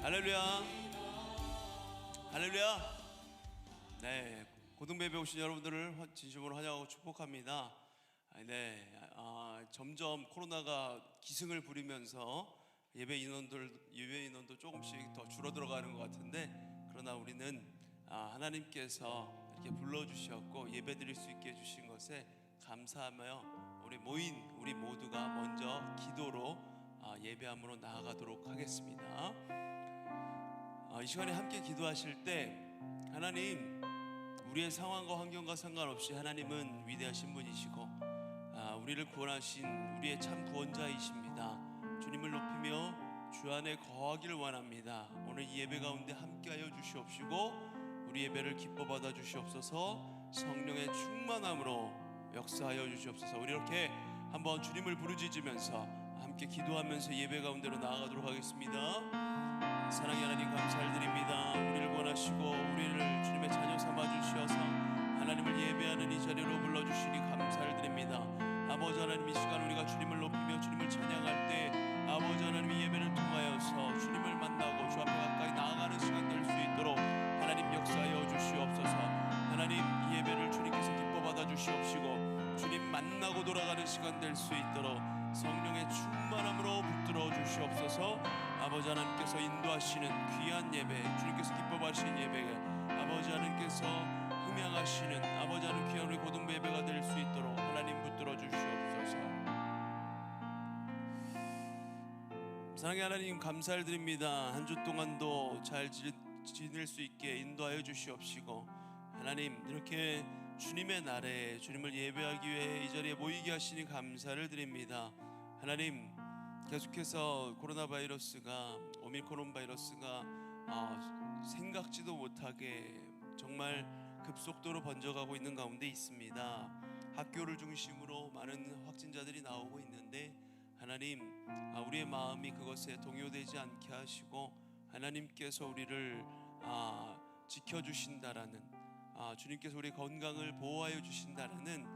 할렐루야, 할렐루야. 네, 고등배배 오신 여러분들을 진심으로 환영하고 축복합니다. 점점 코로나가 기승을 부리면서 예배 인원도 조금씩 더 줄어들어가는 것 같은데, 그러나 우리는 하나님께서 이렇게 불러주셨고 예배 드릴 수 있게 해주신 것에 감사하며 우리 모두가 먼저 기도로 예배함으로 나아가도록 하겠습니다. 이 시간에 함께 기도하실 때, 하나님, 우리의 상황과 환경과 상관없이 하나님은 위대하신 분이시고 우리를 구원하신 우리의 참 구원자이십니다. 주님을 높이며 주 안에 거하기를 원합니다. 오늘 이 예배 가운데 함께하여 주시옵시고 우리 예배를 기뻐 받아 주시옵소서. 성령의 충만함으로 역사하여 주시옵소서. 우리 이렇게 한번 주님을 부르짖으면서 함께 기도하면서 예배 가운데로 나아가도록 하겠습니다. 사랑의 하나님, 감사드립니다. 우리를 원하시고 우리를 주님의 자녀 삼아주셔서 하나님을 예배하는 이 자리로 불러주시니 감사드립니다. 아버지 하나님, 이 시간 우리가 주님을 높이며 주님을 찬양할 때 아버지 하나님, 이 예배를 통하여서 주님을 만나고 주 앞에 가까이 나아가는 시간 될 수 있도록 하나님 역사하여 주시옵소서. 하나님, 이 예배를 주님께서 기뻐 받아 주시옵시고 주님 만나고 돌아가는 시간 될 수 있도록 성령의 충만함으로 붙들어 주시옵소서. 아버지 하나님께서 인도하시는 귀한 예배, 주님께서 기뻐 받으시는 예배, 아버지 하나님께서 흠양하시는 아버지 하나님 귀한 우리 고등부 예배가 될 수 있도록 하나님 붙들어 주시옵소서. 사랑의 하나님, 감사를 드립니다. 한 주 동안도 잘 지낼 수 있게 인도하여 주시옵시고, 하나님, 이렇게 주님의 날에 주님을 예배하기 위해 이 자리에 모이게 하시니 감사를 드립니다. 하나님, 계속해서 코로나 바이러스가, 오미크론 바이러스가 생각지도 못하게 정말 급속도로 번져가고 있는 가운데 있습니다. 학교를 중심으로 많은 확진자들이 나오고 있는데, 하나님, 우리의 마음이 그것에 동요되지 않게 하시고 하나님께서 우리를 지켜주신다라는, 주님께서 우리의 건강을 보호하여 주신다라는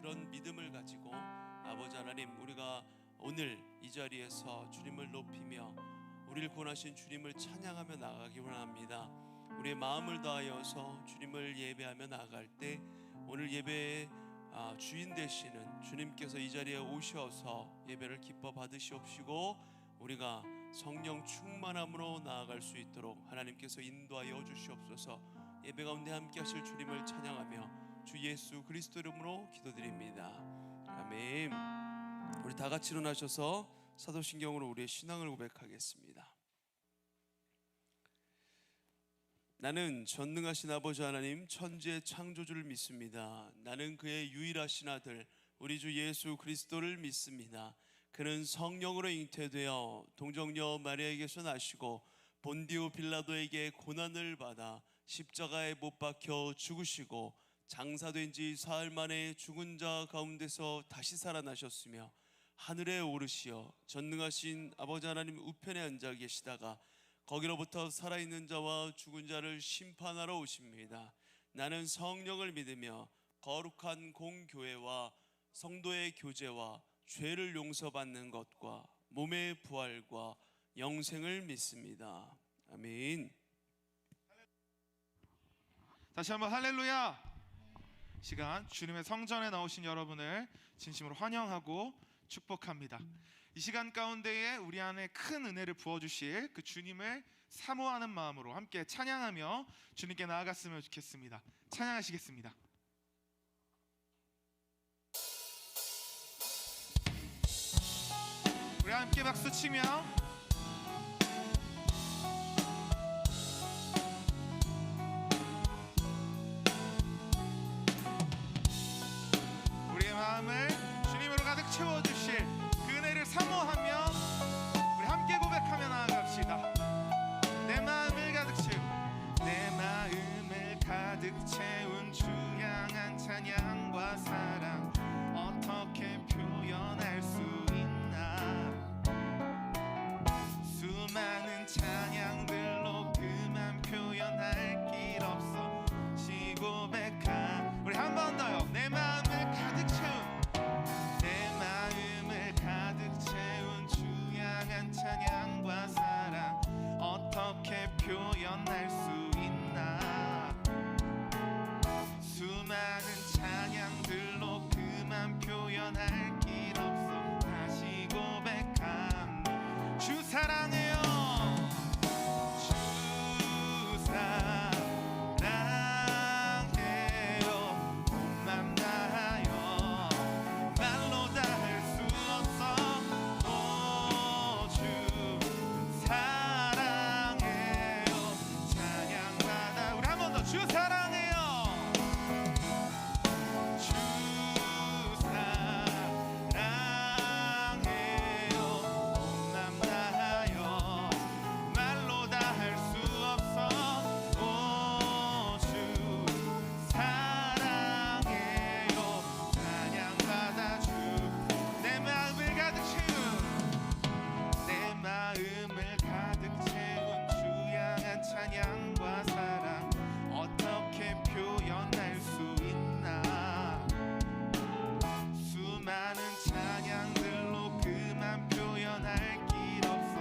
그런 믿음을 가지고 아버지 하나님, 우리가 오늘 이 자리에서 주님을 높이며 우리를 구원하신 주님을 찬양하며 나가기 원합니다. 우리의 마음을 다하여서 주님을 예배하며 나아갈 때 오늘 예배의 주인 되시는 주님께서 이 자리에 오셔서 예배를 기뻐 받으시옵시고 우리가 성령 충만함으로 나아갈 수 있도록 하나님께서 인도하여 주시옵소서. 예배 가운데 함께 하실 주님을 찬양하며 주 예수 그리스도 이름으로 기도드립니다. 아멘. 우리 다 같이 일어나셔서 사도신경으로 우리의 신앙을 고백하겠습니다. 나는 전능하신 아버지 하나님, 천지의 창조주를 믿습니다. 나는 그의 유일하신 아들 우리 주 예수 그리스도를 믿습니다. 그는 성령으로 잉태되어 동정녀 마리아에게서 나시고 본디오 빌라도에게 고난을 받아 십자가에 못 박혀 죽으시고 장사된 지 사흘 만에 죽은 자 가운데서 다시 살아나셨으며 하늘에 오르시어 전능하신 아버지 하나님 우편에 앉아 계시다가 거기로부터 살아있는 자와 죽은 자를 심판하러 오십니다. 나는 성령을 믿으며 거룩한 공교회와 성도의 교제와 죄를 용서받는 것과 몸의 부활과 영생을 믿습니다. 아멘. 다시 한번 할렐루야. 시간 주님의 성전에 나오신 여러분을 진심으로 환영하고 축복합니다. 이 시간 가운데에 우리 안에 큰 은혜를 부어주실 그 주님을 사모하는 마음으로 함께 찬양하며 주님께 나아갔으면 좋겠습니다. 찬양하시겠습니다. 우리 함께 박수치며 우리의 마음을 주님으로 가득 채워주실 그 은혜를 사모하며 우리 함께 고백하며 나아갑시다. 내 마음을 가득 채운 주 향한 찬양과 사랑 어떻게 표현할 수 있나. 수많은 찬양들로 그만 표현할 길 없어 고백한 우리 한 번 더요. 내 마음을 가득 채운 주 향한 찬양과 사랑 표현할 수 있나. 수많은 찬양들로 그만 표현할 길 없어. 다시 고백함. 주 사랑해요. 주 사랑해요. 온 맘 다하여 말로 다 할 수 없어. 오 주 사랑해요. 찬양받아. 우리 한 번 더. 주 사랑해요. 주 사랑해요. 온 맘 다하여 말로 다 할 수 없어. 오 주 사랑해요. 찬양받아. 주 내 마음을 가득 채운 내 마음을 가득 채운 주 향한 찬양과 사랑 어떻게 표현할 수 있나. 수많은 찬양들로 그만 표현할 길 없어.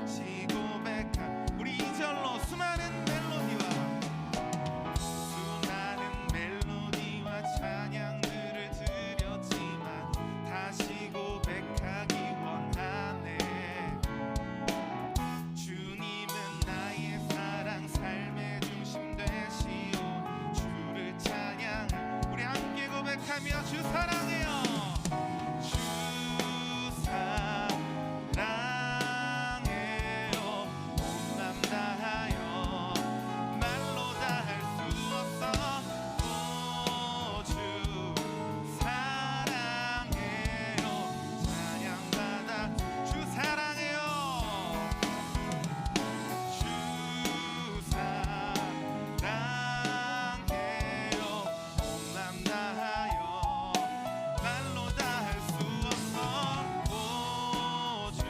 시고백한 우리 2절로 수많은 멜로디와 찬양들을 드렸지만 다시 고백하기 원하네. 주님은 나의 사랑 삶의 중심 되시오. 주를 찬양해. 우리 함께 고백하며 주 사랑해요. 주 사랑해요. 온 맘 다하여 말로 다 할 수 없어. 오 주 사랑해요. 찬양받아. 주 사랑해요. 주 사랑해요. 온 맘 다하여 말로 다 할 수 없어. 오 주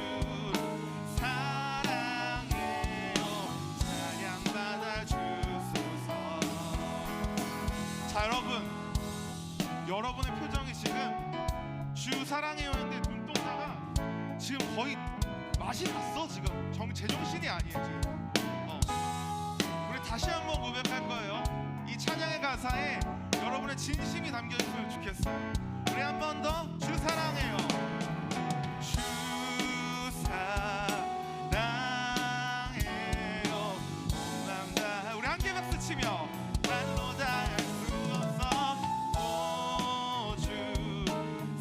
사랑해요. 찬양받아 주소서. 자, 여러분의 표정이 지금 주 사랑해요 했는데 눈동자가 지금 거의 맛이 났어. 지금 제정신이 아니에요 지금. 우리 다시 한번 고백할 거예요. 이 찬양의 가사에 여러분의 진심이 담겨 있으면 좋겠어요. 우리 한 번 더. 주 사랑해요. 주 사랑해요. 온 맘 다. 우리 함께 박수 치며 말로 다 할 수 없어. 오 주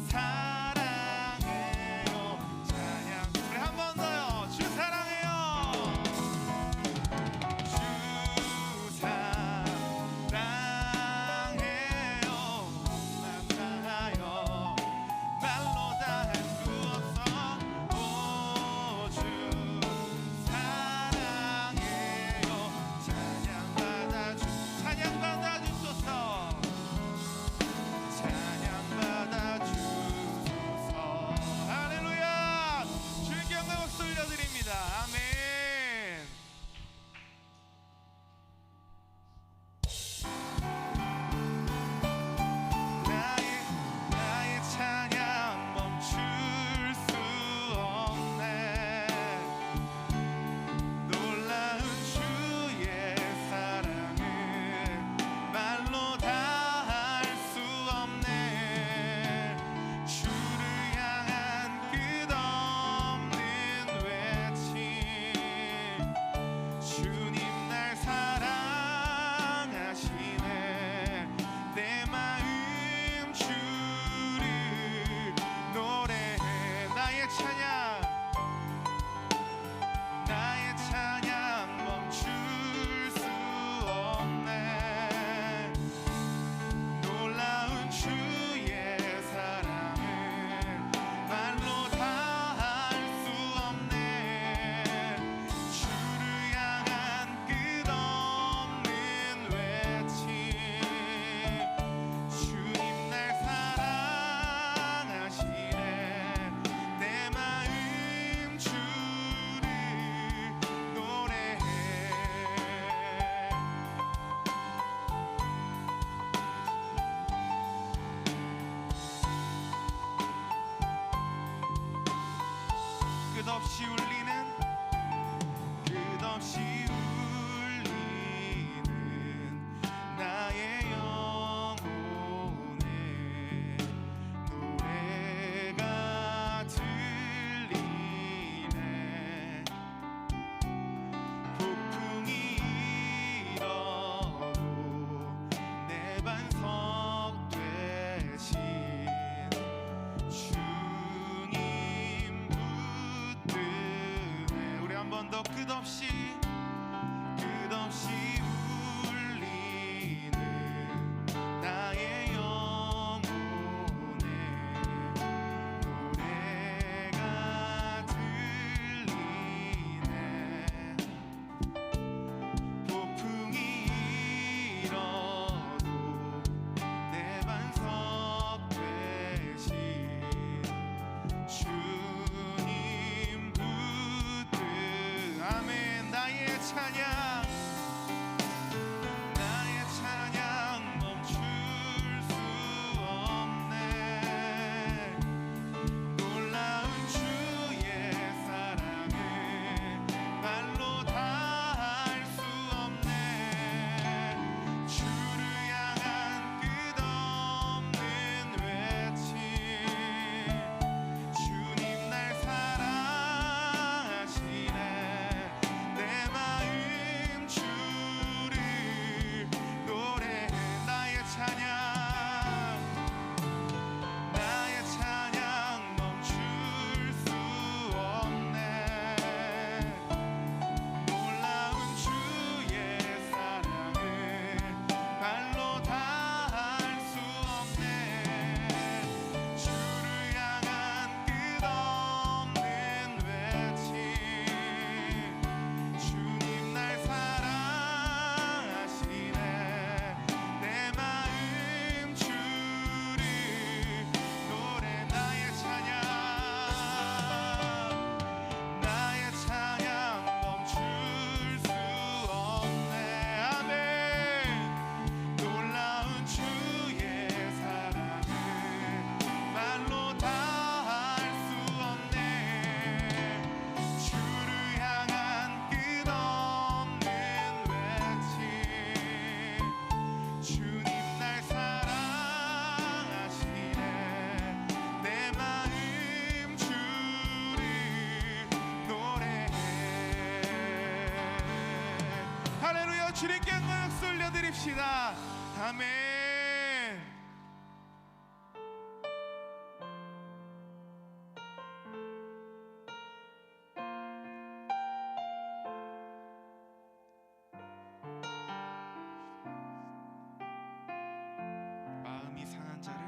사랑해요. 찬양. 우리 한 번 더요. 주 사랑해요. 주 사랑해요. 온 맘 다하여 말로 다 할 수 없어. 오 주 사랑해요. 찬양받아 주소서. 찬양받아 주소서. 할렐루야. 주님께 영광 박수 올려드립니다. 아멘. 나의 찬양 멈출 수 없네. 놀라운 주의 사랑은 말로 다 할 수 없네. 주를 향한 끝없는 외침. 주님 날 사랑하시네. 내 마음 주를 노래해. 나의 찬양 멈출 수 없네. 놀라운 주의 사랑은 말로 다 할 수 없네. 주를 향한 끝없는 외침. 주님 날 사랑하시네. 내 마음 주를 노래해. 끝없이 울리는 주님께 영광 박수 올려드립시다. 아멘. 마음이 상한 자를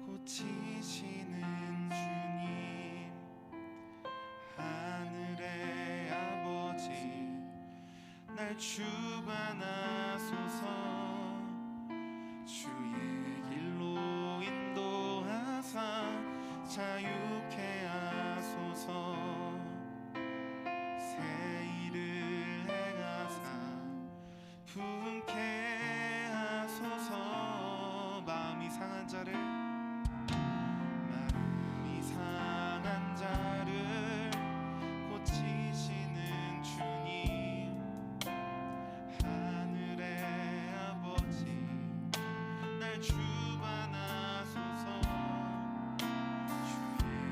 고치시는 주님, 하늘의 아버지 날 주관하소서. 주의 길로 인도하사 자유케 하소서. 새 일을 행하사 부흥케 하소서. 마음이 상한 자를 고치시는 주님, 하늘의 아버지 날 주관하소서. 주의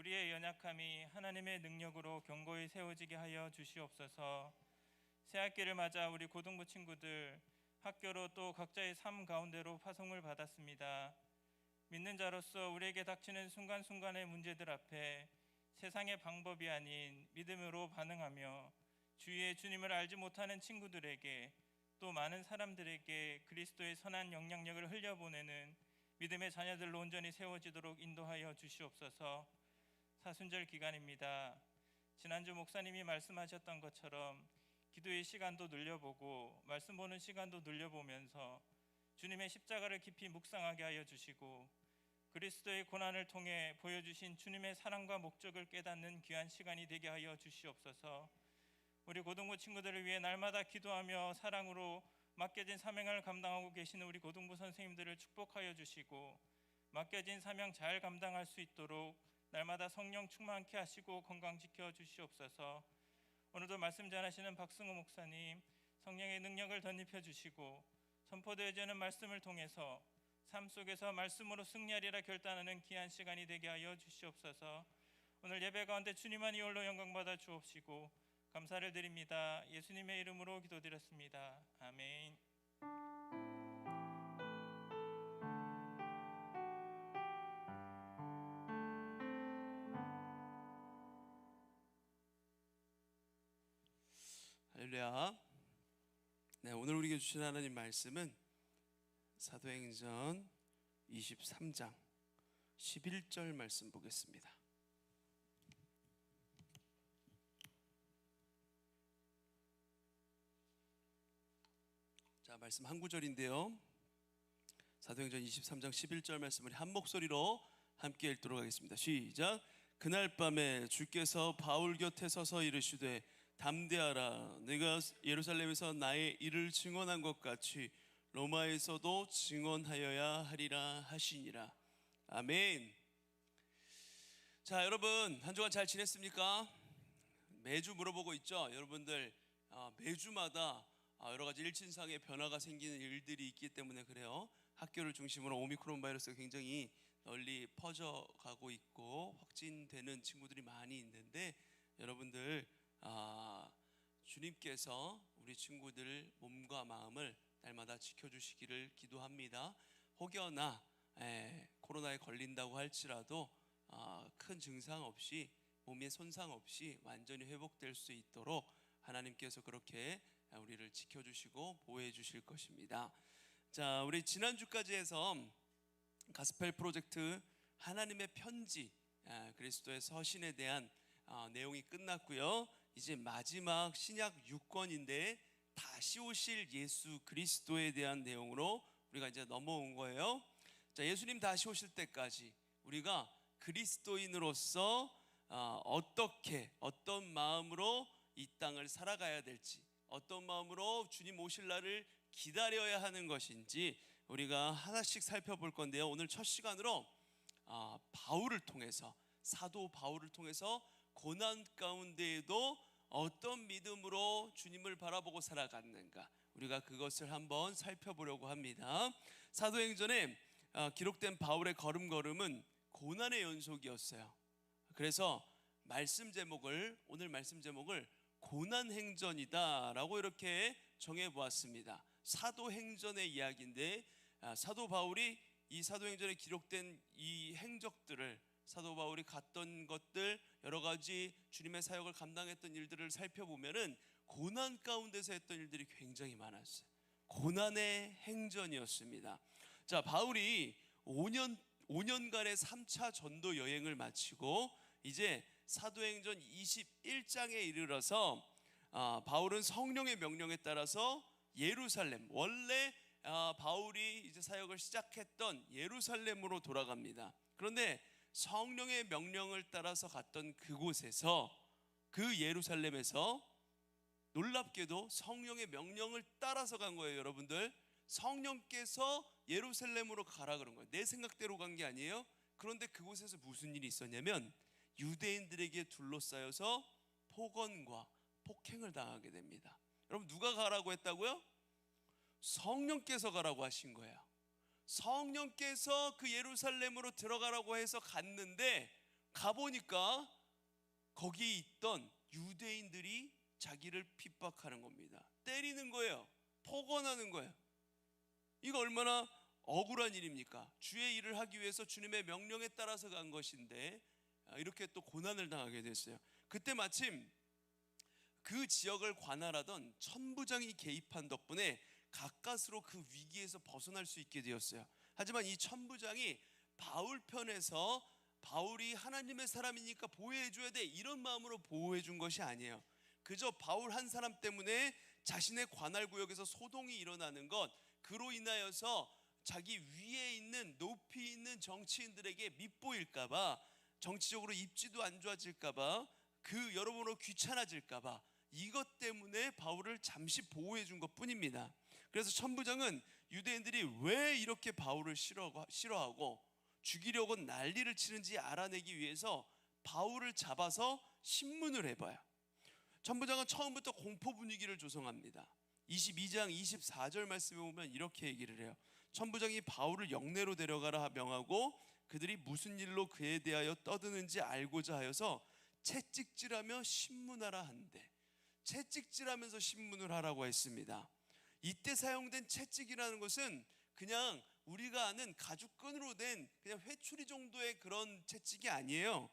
우리의 연약함이 하나님의 능력으로 견고히 세워지게 하여 주시옵소서. 새학기를 맞아 우리 고등부 친구들 학교로 또 각자의 삶 가운데로 파송을 받았습니다. 믿는 자로서 우리에게 닥치는 순간순간의 문제들 앞에 세상의 방법이 아닌 믿음으로 반응하며 주위의 주님을 알지 못하는 친구들에게 또 많은 사람들에게 그리스도의 선한 영향력을 흘려보내는 믿음의 자녀들로 온전히 세워지도록 인도하여 주시옵소서. 사순절 기간입니다. 지난주 목사님이 말씀하셨던 것처럼 기도의 시간도 늘려보고 말씀 보는 시간도 늘려보면서 주님의 십자가를 깊이 묵상하게 하여 주시고 그리스도의 고난을 통해 보여주신 주님의 사랑과 목적을 깨닫는 귀한 시간이 되게 하여 주시옵소서. 우리 고등부 친구들을 위해 날마다 기도하며 사랑으로 맡겨진 사명을 감당하고 계시는 우리 고등부 선생님들을 축복하여 주시고 맡겨진 사명 잘 감당할 수 있도록 날마다 성령 충만케 하시고 건강 지켜 주시옵소서. 오늘도 말씀 전하시는 박승호 목사님 성령의 능력을 덧입혀 주시고 선포되어지는 말씀을 통해서 삶 속에서 말씀으로 승리하리라 결단하는 귀한 시간이 되게 하여 주시옵소서. 오늘 예배 가운데 주님만이 홀로 영광 받아 주옵시고 감사를 드립니다. 예수님의 이름으로 기도드렸습니다. 아멘. 할렐루야. 네, 오늘 우리에게 주신 하나님 말씀은 사도행전 23장 11절 말씀 보겠습니다. 자, 말씀 한 구절인데요. 사도행전 23장 11절 말씀을 한 목소리로 함께 읽도록 하겠습니다. 시작. 그날 밤에 주께서 바울 곁에 서서 이르시되 담대하라. 네가 예루살렘에서 나의 일을 증언한 것 같이 로마에서도 증언하여야 하리라 하시니라. 아멘. 자, 여러분 한 주간 잘 지냈습니까? 매주 물어보고 있죠. 여러분들 매주마다 여러 가지 일진상의 변화가 생기는 일들이 있기 때문에 그래요. 학교를 중심으로 오미크론 바이러스가 굉장히 널리 퍼져가고 있고 확진되는 친구들이 많이 있는데 여러분들 주님께서 우리 친구들 몸과 마음을 날마다 지켜주시기를 기도합니다. 혹여나 코로나에 걸린다고 할지라도 큰 증상 없이 몸에 손상 없이 완전히 회복될 수 있도록 하나님께서 그렇게 우리를 지켜주시고 보호해 주실 것입니다. 자, 우리 지난주까지 해서 가스펠 프로젝트 하나님의 편지 그리스도의 서신에 대한 내용이 끝났고요. 이제 마지막 신약 6권인데 다시 오실 예수 그리스도에 대한 내용으로 우리가 이제 넘어온 거예요. 자, 예수님 다시 오실 때까지 우리가 그리스도인으로서 어떻게 어떤 마음으로 이 땅을 살아가야 될지 어떤 마음으로 주님 오실 날을 기다려야 하는 것인지 우리가 하나씩 살펴볼 건데요. 오늘 첫 시간으로 바울을 통해서 사도 바울을 통해서 고난 가운데에도 어떤 믿음으로 주님을 바라보고 살아갔는가 우리가 그것을 한번 살펴보려고 합니다. 사도행전에 기록된 바울의 걸음걸음은 고난의 연속이었어요. 그래서 오늘 말씀 제목을 고난행전이다라고 이렇게 정해보았습니다. 사도행전의 이야기인데 사도 바울이 이 사도행전에 기록된 이 행적들을 사도 바울이 갔던 것들 여러 가지 주님의 사역을 감당했던 일들을 살펴보면은 고난 가운데서 했던 일들이 굉장히 많았어요. 고난의 행전이었습니다. 자, 바울이 5년간의 3차 전도 여행을 마치고 이제 사도행전 21장에 이르러서 바울은 성령의 명령에 따라서 예루살렘 원래 바울이 이제 사역을 시작했던 예루살렘으로 돌아갑니다. 그런데 성령의 명령을 따라서 갔던 그곳에서 그 예루살렘에서 놀랍게도 성령의 명령을 따라서 간 거예요. 여러분들 성령께서 예루살렘으로 가라 그런 거예요. 내 생각대로 간 게 아니에요. 그런데 그곳에서 무슨 일이 있었냐면 유대인들에게 둘러싸여서 폭언과 폭행을 당하게 됩니다. 여러분 누가 가라고 했다고요? 성령께서 가라고 하신 거예요. 성령께서 그 예루살렘으로 들어가라고 해서 갔는데 가보니까 거기에 있던 유대인들이 자기를 핍박하는 겁니다. 때리는 거예요. 폭언하는 거예요. 이거 얼마나 억울한 일입니까? 주의 일을 하기 위해서 주님의 명령에 따라서 간 것인데 이렇게 또 고난을 당하게 됐어요. 그때 마침 그 지역을 관할하던 천부장이 개입한 덕분에 가까스로 그 위기에서 벗어날 수 있게 되었어요. 하지만 이 천부장이 바울 편에서 바울이 하나님의 사람이니까 보호해 줘야 돼 이런 마음으로 보호해 준 것이 아니에요. 그저 바울 한 사람 때문에 자신의 관할 구역에서 소동이 일어나는 것, 그로 인하여서 자기 위에 있는 높이 있는 정치인들에게 밉보일까봐, 정치적으로 입지도 안 좋아질까봐, 그 여러모로 귀찮아질까봐 이것 때문에 바울을 잠시 보호해 준 것뿐입니다. 그래서 천부장은 유대인들이 왜 이렇게 바울을 싫어하고 죽이려고 난리를 치는지 알아내기 위해서 바울을 잡아서 신문을 해봐요. 천부장은 처음부터 공포 분위기를 조성합니다. 22장 24절 말씀에 보면 이렇게 얘기를 해요. 천부장이 바울을 영내로 데려가라 명하고 그들이 무슨 일로 그에 대하여 떠드는지 알고자 하여서 채찍질하며 신문하라 한대. 채찍질하면서 신문을 하라고 했습니다. 이때 사용된 채찍이라는 것은 그냥 우리가 아는 가죽끈으로 된 그냥 회초리 정도의 그런 채찍이 아니에요.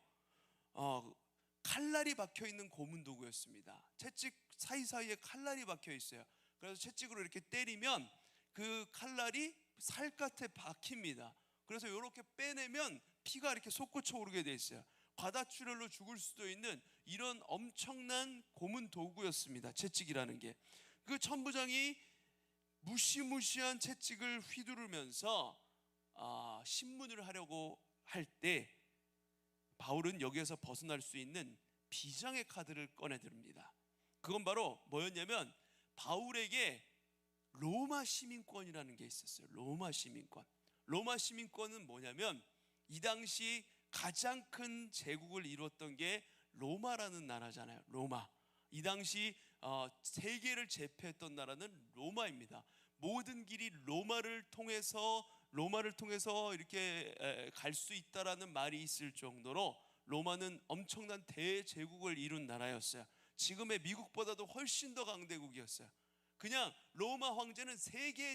칼날이 박혀 있는 고문 도구였습니다. 채찍 사이사이에 칼날이 박혀 있어요. 그래서 채찍으로 이렇게 때리면 그 칼날이 살갗에 박힙니다. 그래서 이렇게 빼내면 피가 이렇게 솟구쳐 오르게 돼 있어요. 과다출혈로 죽을 수도 있는 이런 엄청난 고문 도구였습니다. 채찍이라는 게. 그 천부장이 무시무시한 채찍을 휘두르면서 신문을 하려고 할 때 바울은 여기에서 벗어날 수 있는 비장의 카드를 꺼내듭니다. 그건 바로 뭐였냐면 바울에게 로마 시민권이라는 게 있었어요. 로마 시민권. 로마 시민권은 뭐냐면 이 당시 가장 큰 제국을 이뤘던 게 로마라는 나라잖아요. 로마. 이 당시 세계를 제패했던 나라는 로마입니다. 모든 길이 로마를 통해서 이렇게 갈 수 있다라는 말이 있을 정도로 로마는 엄청난 대제국을 이룬 나라였어요. 지금의 미국보다도 훨씬 더 강대국이었어요. 그냥 로마 황제는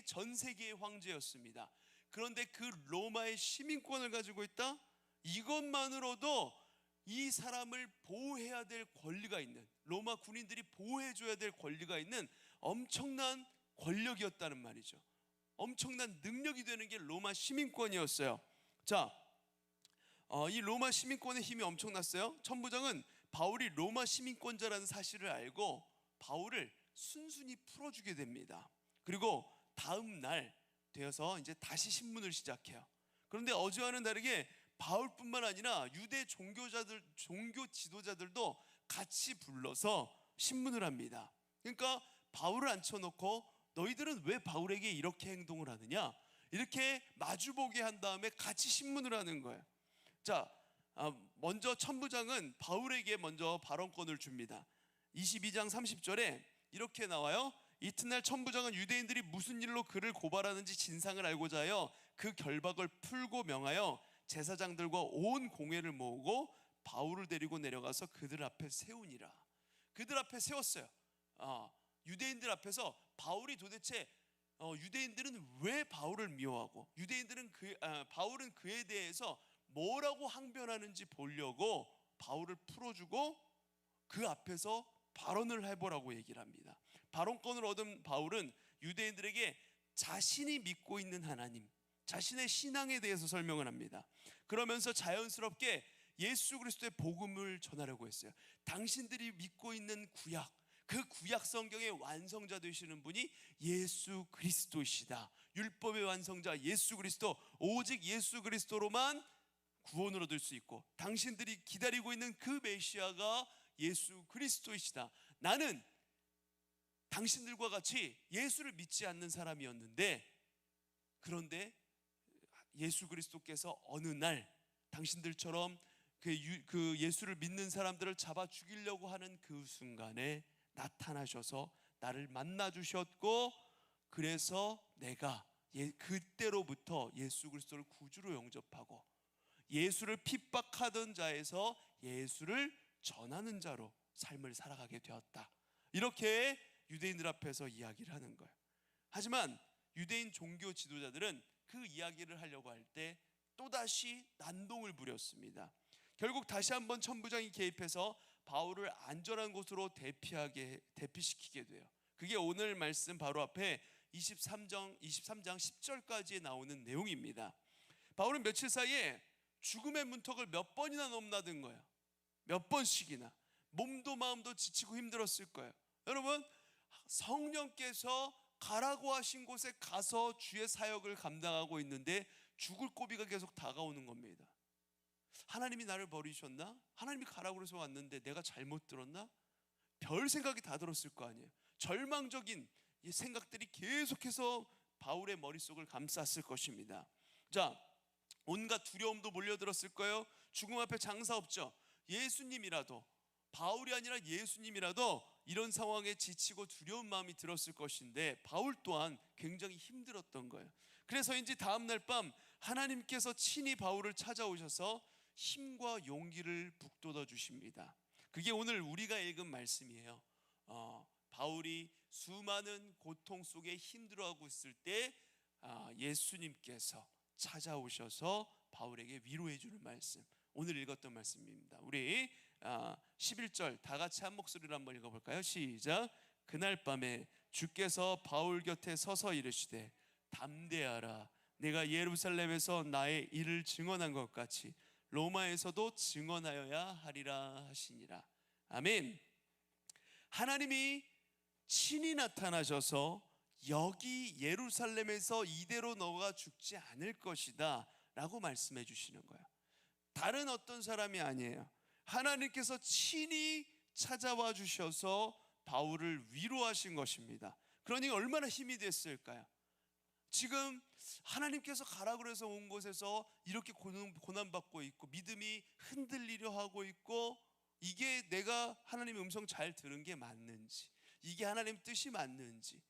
전 세계의 황제였습니다. 그런데 그 로마의 시민권을 가지고 있다? 이것만으로도 이 사람을 보호해야 될 권리가 있는, 로마 군인들이 보호해줘야 될 권리가 있는 엄청난 권력이었다는 말이죠. 엄청난 능력이 되는 게 로마 시민권이었어요. 자, 이 로마 시민권의 힘이 엄청났어요. 천부장은 바울이 로마 시민권자라는 사실을 알고 바울을 순순히 풀어주게 됩니다. 그리고 다음 날 되어서 이제 다시 신문을 시작해요. 그런데 어제와는 다르게 바울뿐만 아니라 유대 종교 지도자들도 같이 불러서 신문을 합니다. 그러니까 바울을 앉혀놓고 너희들은 왜 바울에게 이렇게 행동을 하느냐? 이렇게 마주보게 한 다음에 같이 신문을 하는 거예요. 자, 먼저 천부장은 바울에게 먼저 발언권을 줍니다. 22장 30절에 이렇게 나와요. 이튿날 천부장은 유대인들이 무슨 일로 그를 고발하는지 진상을 알고자 하여 그 결박을 풀고 명하여 제사장들과 온 공회를 모으고 바울을 데리고 내려가서 그들 앞에 세우니라. 그들 앞에 세웠어요. 유대인들 앞에서 바울이 도대체 유대인들은 왜 바울을 미워하고 바울은 그에 대해서 뭐라고 항변하는지 보려고 바울을 풀어주고 그 앞에서 발언을 해보라고 얘기를 합니다. 발언권을 얻은 바울은 유대인들에게 자신이 믿고 있는 하나님, 자신의 신앙에 대해서 설명을 합니다. 그러면서 자연스럽게 예수 그리스도의 복음을 전하려고 했어요. 당신들이 믿고 있는 구약, 그 구약 성경의 완성자 되시는 분이 예수 그리스도이시다. 율법의 완성자 예수 그리스도, 오직 예수 그리스도로만 구원을 얻을 수 있고 당신들이 기다리고 있는 그 메시아가 예수 그리스도이시다. 나는 당신들과 같이 예수를 믿지 않는 사람이었는데, 그런데 예수 그리스도께서 어느 날 당신들처럼 그 예수를 믿는 사람들을 잡아 죽이려고 하는 그 순간에 나타나셔서 나를 만나 주셨고, 그래서 내가 그때로부터 예수 그리스도를 구주로 영접하고 예수를 핍박하던 자에서 예수를 전하는 자로 삶을 살아가게 되었다. 이렇게 유대인들 앞에서 이야기를 하는 거예요. 하지만 유대인 종교 지도자들은 그 이야기를 하려고 할 때 또다시 난동을 부렸습니다. 결국 다시 한번 천부장이 개입해서 바울을 안전한 곳으로 대피시키게 돼요. 그게 오늘 말씀 바로 앞에 23장 10절까지 나오는 내용입니다. 바울은 며칠 사이에 죽음의 문턱을 몇 번이나 넘나든 거예요. 몇 번씩이나. 몸도 마음도 지치고 힘들었을 거예요. 여러분, 성령께서 가라고 하신 곳에 가서 주의 사역을 감당하고 있는데 죽을 고비가 계속 다가오는 겁니다. 하나님이 나를 버리셨나? 하나님이 가라고 해서 왔는데 내가 잘못 들었나? 별 생각이 다 들었을 거 아니에요. 절망적인 이 생각들이 계속해서 바울의 머릿속을 감쌌을 것입니다. 자, 온갖 두려움도 몰려들었을 거예요. 죽음 앞에 장사 없죠. 예수님이라도, 바울이 아니라 예수님이라도 이런 상황에 지치고 두려운 마음이 들었을 것인데 바울 또한 굉장히 힘들었던 거예요. 그래서인지 다음날 밤 하나님께서 친히 바울을 찾아오셔서 힘과 용기를 북돋워 주십니다. 그게 오늘 우리가 읽은 말씀이에요. 바울이 수많은 고통 속에 힘들어하고 있을 때 예수님께서 찾아오셔서 바울에게 위로해 주는 말씀, 오늘 읽었던 말씀입니다. 우리 11절 다 같이 한 목소리로 한번 읽어볼까요? 시작. 그날 밤에 주께서 바울 곁에 서서 이르시되 담대하라, 내가 예루살렘에서 나의 일을 증언한 것 같이 로마에서도 증언하여야 하리라 하시니라. 아멘. 하나님이 친히 나타나셔서 여기 예루살렘에서 이대로 너가 죽지 않을 것이다 라고 말씀해 주시는 거예요. 다른 어떤 사람이 아니에요. 하나님께서 친히 찾아와 주셔서 바울을 위로하신 것입니다. 그러니 얼마나 힘이 됐을까요? 지금 하나님께서 가라 그래서 온 곳에서 이렇게 고난받고 있고 믿음이 흔들리려 하고 있고, 이게 내가 하나님의 음성 잘 들은 게 맞는지, 이게 하나님 뜻이 맞는지,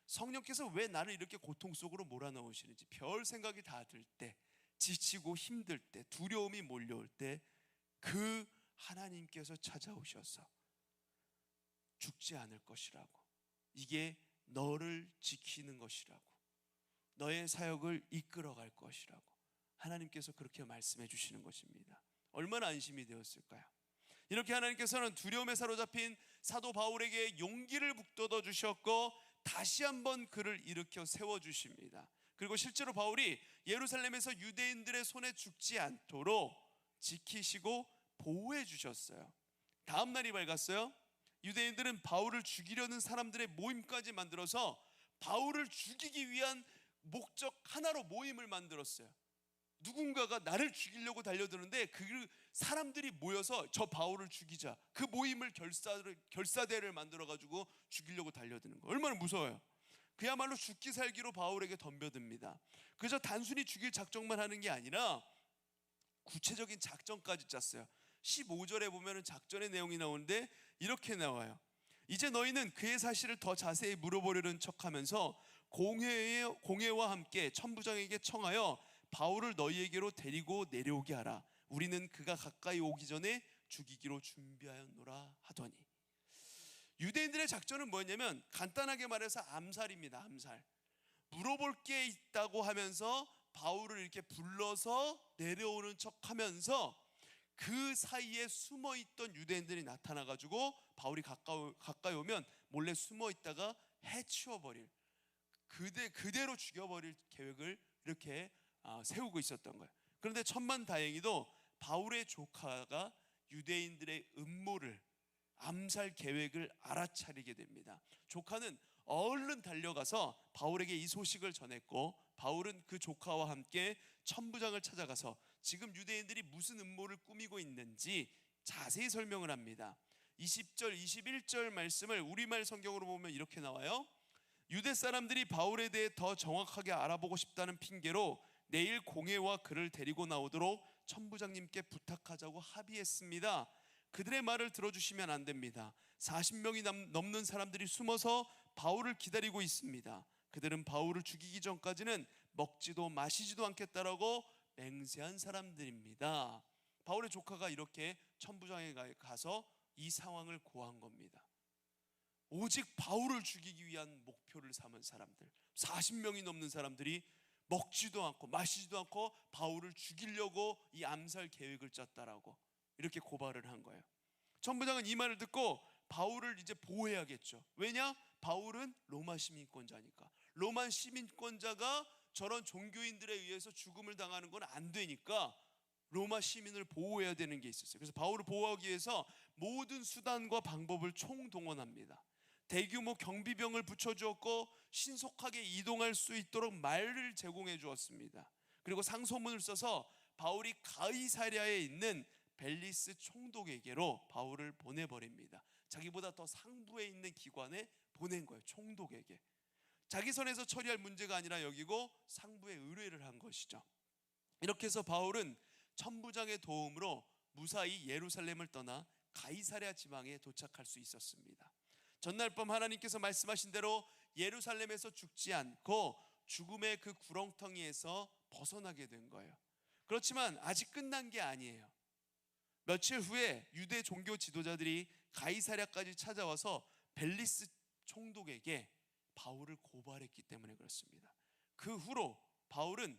성령께서 왜 나를 이렇게 고통 속으로 몰아넣으시는지 별 생각이 다 들 때, 지치고 힘들 때, 두려움이 몰려올 때 그 하나님께서 찾아오셔서 죽지 않을 것이라고, 이게 너를 지키는 것이라고, 너의 사역을 이끌어갈 것이라고 하나님께서 그렇게 말씀해 주시는 것입니다. 얼마나 안심이 되었을까요? 이렇게 하나님께서는 두려움에 사로잡힌 사도 바울에게 용기를 북돋워 주셨고 다시 한번 그를 일으켜 세워주십니다. 그리고 실제로 바울이 예루살렘에서 유대인들의 손에 죽지 않도록 지키시고 보호해 주셨어요. 다음 날이 밝았어요. 유대인들은 바울을 죽이려는 사람들의 모임까지 만들어서 바울을 죽이기 위한 목적 하나로 모임을 만들었어요. 누군가가 나를 죽이려고 달려드는데 그 사람들이 모여서 저 바울을 죽이자, 그 모임을 결사대를 만들어가지고 죽이려고 달려드는 거예요. 얼마나 무서워요. 그야말로 죽기 살기로 바울에게 덤벼듭니다. 그저 단순히 죽일 작정만 하는 게 아니라 구체적인 작전까지 짰어요. 15절에 보면 작전의 내용이 나오는데 이렇게 나와요. 이제 너희는 그의 사실을 더 자세히 물어보려는 척하면서 공회와 함께 천부장에게 청하여 바울을 너희에게로 데리고 내려오게 하라. 우리는 그가 가까이 오기 전에 죽이기로 준비하였노라 하더니, 유대인들의 작전은 뭐였냐면 간단하게 말해서 암살입니다. 암살. 물어볼 게 있다고 하면서 바울을 이렇게 불러서 내려오는 척하면서 그 사이에 숨어있던 유대인들이 나타나가지고 바울이 가까이 오면 몰래 숨어있다가 해치워버릴, 그대로 죽여버릴 계획을 이렇게 세우고 있었던 거예요. 그런데 천만다행히도 바울의 조카가 유대인들의 음모를, 암살 계획을 알아차리게 됩니다. 조카는 얼른 달려가서 바울에게 이 소식을 전했고, 바울은 그 조카와 함께 천부장을 찾아가서 지금 유대인들이 무슨 음모를 꾸미고 있는지 자세히 설명을 합니다. 20절, 21절 말씀을 우리말 성경으로 보면 이렇게 나와요. 유대 사람들이 바울에 대해 더 정확하게 알아보고 싶다는 핑계로 내일 공회와 그를 데리고 나오도록 천부장님께 부탁하자고 합의했습니다. 그들의 말을 들어주시면 안 됩니다. 40명이 넘는 사람들이 숨어서 바울을 기다리고 있습니다. 그들은 바울을 죽이기 전까지는 먹지도 마시지도 않겠다라고 맹세한 사람들입니다. 바울의 조카가 이렇게 천부장에 가서 이 상황을 고한 겁니다. 오직 바울을 죽이기 위한 목표를 삼은 사람들, 40명이 넘는 사람들이 먹지도 않고 마시지도 않고 바울을 죽이려고 이 암살 계획을 짰다라고 이렇게 고발을 한 거예요. 천부장은 이 말을 듣고 바울을 이제 보호해야겠죠. 왜냐? 바울은 로마 시민권자니까. 로마 시민권자가 저런 종교인들에 의해서 죽음을 당하는 건 안 되니까 로마 시민을 보호해야 되는 게 있었어요. 그래서 바울을 보호하기 위해서 모든 수단과 방법을 총동원합니다. 대규모 경비병을 붙여주었고 신속하게 이동할 수 있도록 말을 제공해 주었습니다. 그리고 상소문을 써서 바울이 가이사랴에 있는 벨리스 총독에게로 바울을 보내버립니다. 자기보다 더 상부에 있는 기관에 보낸 거예요. 총독에게. 자기 선에서 처리할 문제가 아니라 여기고 상부에 의뢰를 한 것이죠. 이렇게 해서 바울은 천부장의 도움으로 무사히 예루살렘을 떠나 가이사랴 지방에 도착할 수 있었습니다. 전날 밤 하나님께서 말씀하신 대로 예루살렘에서 죽지 않고 죽음의 그 구렁텅이에서 벗어나게 된 거예요. 그렇지만 아직 끝난 게 아니에요. 며칠 후에 유대 종교 지도자들이 가이사랴까지 찾아와서 벨리스 총독에게 바울을 고발했기 때문에 그렇습니다. 그 후로 바울은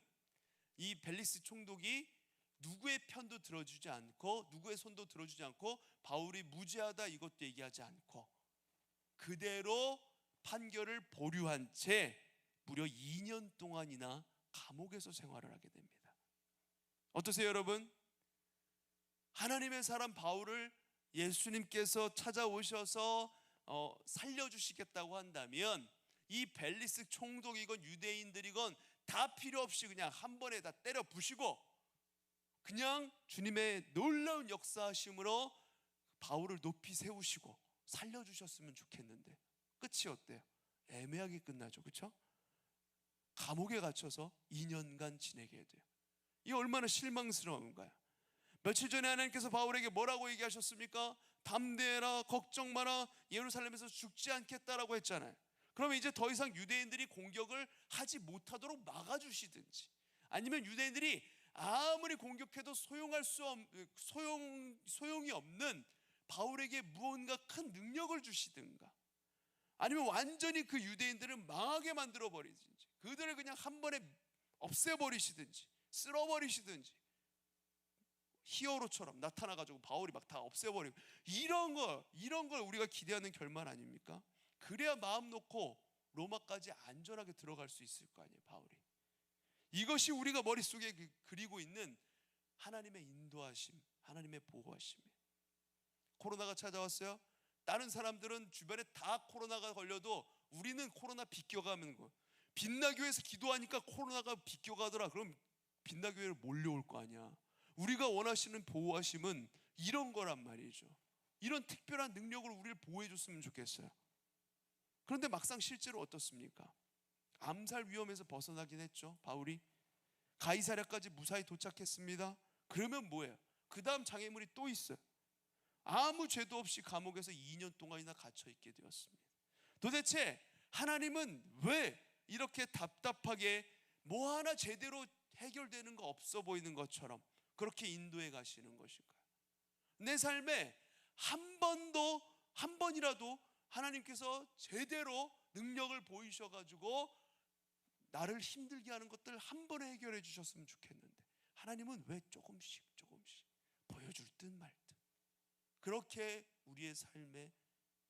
이 벨리스 총독이 누구의 편도 들어주지 않고 누구의 손도 들어주지 않고 바울이 무죄하다 이것도 얘기하지 않고 그대로 판결을 보류한 채 무려 2년 동안이나 감옥에서 생활을 하게 됩니다. 어떠세요 여러분? 하나님의 사람 바울을 예수님께서 찾아오셔서 살려주시겠다고 한다면 이 벨리스 총독이건 유대인들이건 다 필요 없이 그냥 한 번에 다 때려 부시고 그냥 주님의 놀라운 역사하심으로 바울을 높이 세우시고 살려주셨으면 좋겠는데 끝이 어때요? 애매하게 끝나죠. 그렇죠? 감옥에 갇혀서 2년간 지내게 돼요. 이 얼마나 실망스러운가요? 며칠 전에 하나님께서 바울에게 뭐라고 얘기하셨습니까? 담대해라, 걱정 마라, 예루살렘에서 죽지 않겠다라고 했잖아요. 그러면 이제 더 이상 유대인들이 공격을 하지 못하도록 막아주시든지 아니면 유대인들이 아무리 공격해도 소용이 없는 바울에게 무언가 큰 능력을 주시든가 아니면 완전히 그 유대인들을 망하게 만들어 버리든지 그들을 그냥 한 번에 없애버리시든지 쓸어버리시든지 히어로처럼 나타나가지고 바울이 막 다 없애버리고 이런 걸 우리가 기대하는 결말 아닙니까? 그래야 마음 놓고 로마까지 안전하게 들어갈 수 있을 거 아니에요. 바울이 이것이 우리가 머릿속에 그리고 있는 하나님의 인도하심, 하나님의 보호하심이에요. 코로나가 찾아왔어요. 다른 사람들은 주변에 다 코로나가 걸려도 우리는 코로나 비껴가는 거예요. 빛나교회에서 기도하니까 코로나가 비껴가더라. 그럼 빛나교회를 몰려올 거 아니야. 우리가 원하시는 보호하심은 이런 거란 말이죠. 이런 특별한 능력으로 우리를 보호해 줬으면 좋겠어요. 그런데 막상 실제로 어떻습니까? 암살 위험에서 벗어나긴 했죠. 바울이 가이사랴까지 무사히 도착했습니다. 그러면 뭐예요? 그 다음 장애물이 또 있어요. 아무 죄도 없이 감옥에서 2년 동안이나 갇혀 있게 되었습니다. 도대체 하나님은 왜 이렇게 답답하게 뭐 하나 제대로 해결되는 거 없어 보이는 것처럼 그렇게 인도해 가시는 것일까요? 내 삶에 한 번이라도 하나님께서 제대로 능력을 보이셔가지고 나를 힘들게 하는 것들 한 번에 해결해 주셨으면 좋겠는데 하나님은 왜 조금씩 보여줄 듯 말 듯 그렇게 우리의 삶에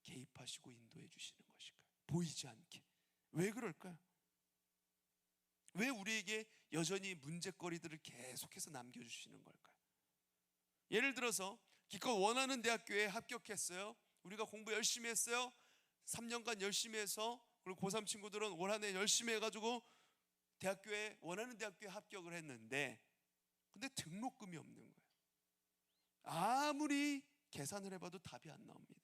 개입하시고 인도해 주시는 것일까요? 보이지 않게. 왜 그럴까요? 왜 우리에게 여전히 문제거리들을 계속해서 남겨주시는 걸까요? 예를 들어서 기껏 원하는 대학교에 합격했어요. 우리가 공부 열심히 했어요. 3년간 열심히 해서 그리고 고3 친구들은 올 한 해 열심히 해가지고 원하는 대학교에 합격을 했는데 근데 등록금이 없는 거예요. 아무리 계산을 해봐도 답이 안 나옵니다.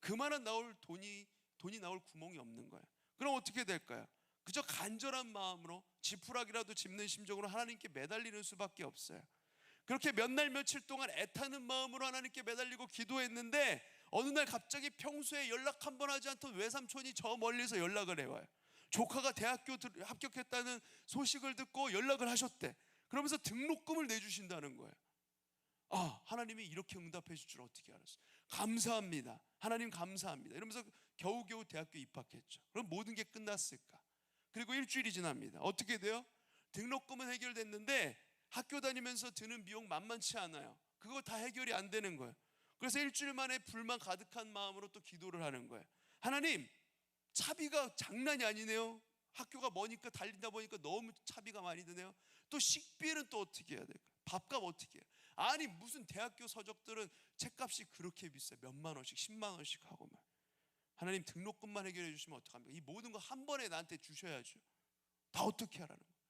그만한 돈이 나올 구멍이 없는 거예요. 그럼 어떻게 될까요? 그저 간절한 마음으로 지푸라기라도 짚는 심정으로 하나님께 매달리는 수밖에 없어요. 그렇게 몇 날 며칠 동안 애타는 마음으로 하나님께 매달리고 기도했는데 어느 날 갑자기 평소에 연락 한 번 하지 않던 외삼촌이 저 멀리서 연락을 해와요. 조카가 대학교 합격했다는 소식을 듣고 연락을 하셨대. 그러면서 등록금을 내주신다는 거예요. 아, 하나님이 이렇게 응답해 줄 줄 어떻게 알았어요? 감사합니다. 하나님 감사합니다. 이러면서 겨우겨우 대학교 입학했죠. 그럼 모든 게 끝났을까? 그리고 일주일이 지납니다. 어떻게 돼요? 등록금은 해결됐는데 학교 다니면서 드는 비용 만만치 않아요. 그거 다 해결이 안 되는 거예요. 그래서 일주일 만에 불만 가득한 마음으로 또 기도를 하는 거예요. 하나님, 차비가 장난이 아니네요. 학교가 머니까 달린다 보니까 너무 차비가 많이 드네요. 또 식비는 또 어떻게 해야 될까요? 밥값 어떻게 해요? 아니 무슨 대학교 서적들은 책값이 그렇게 비싸요. 몇만 원씩 10만 원씩 하고 막. 하나님 등록금만 해결해 주시면 어떡합니까? 이 모든 거 한 번에 나한테 주셔야죠. 다 어떻게 하라는 거예요?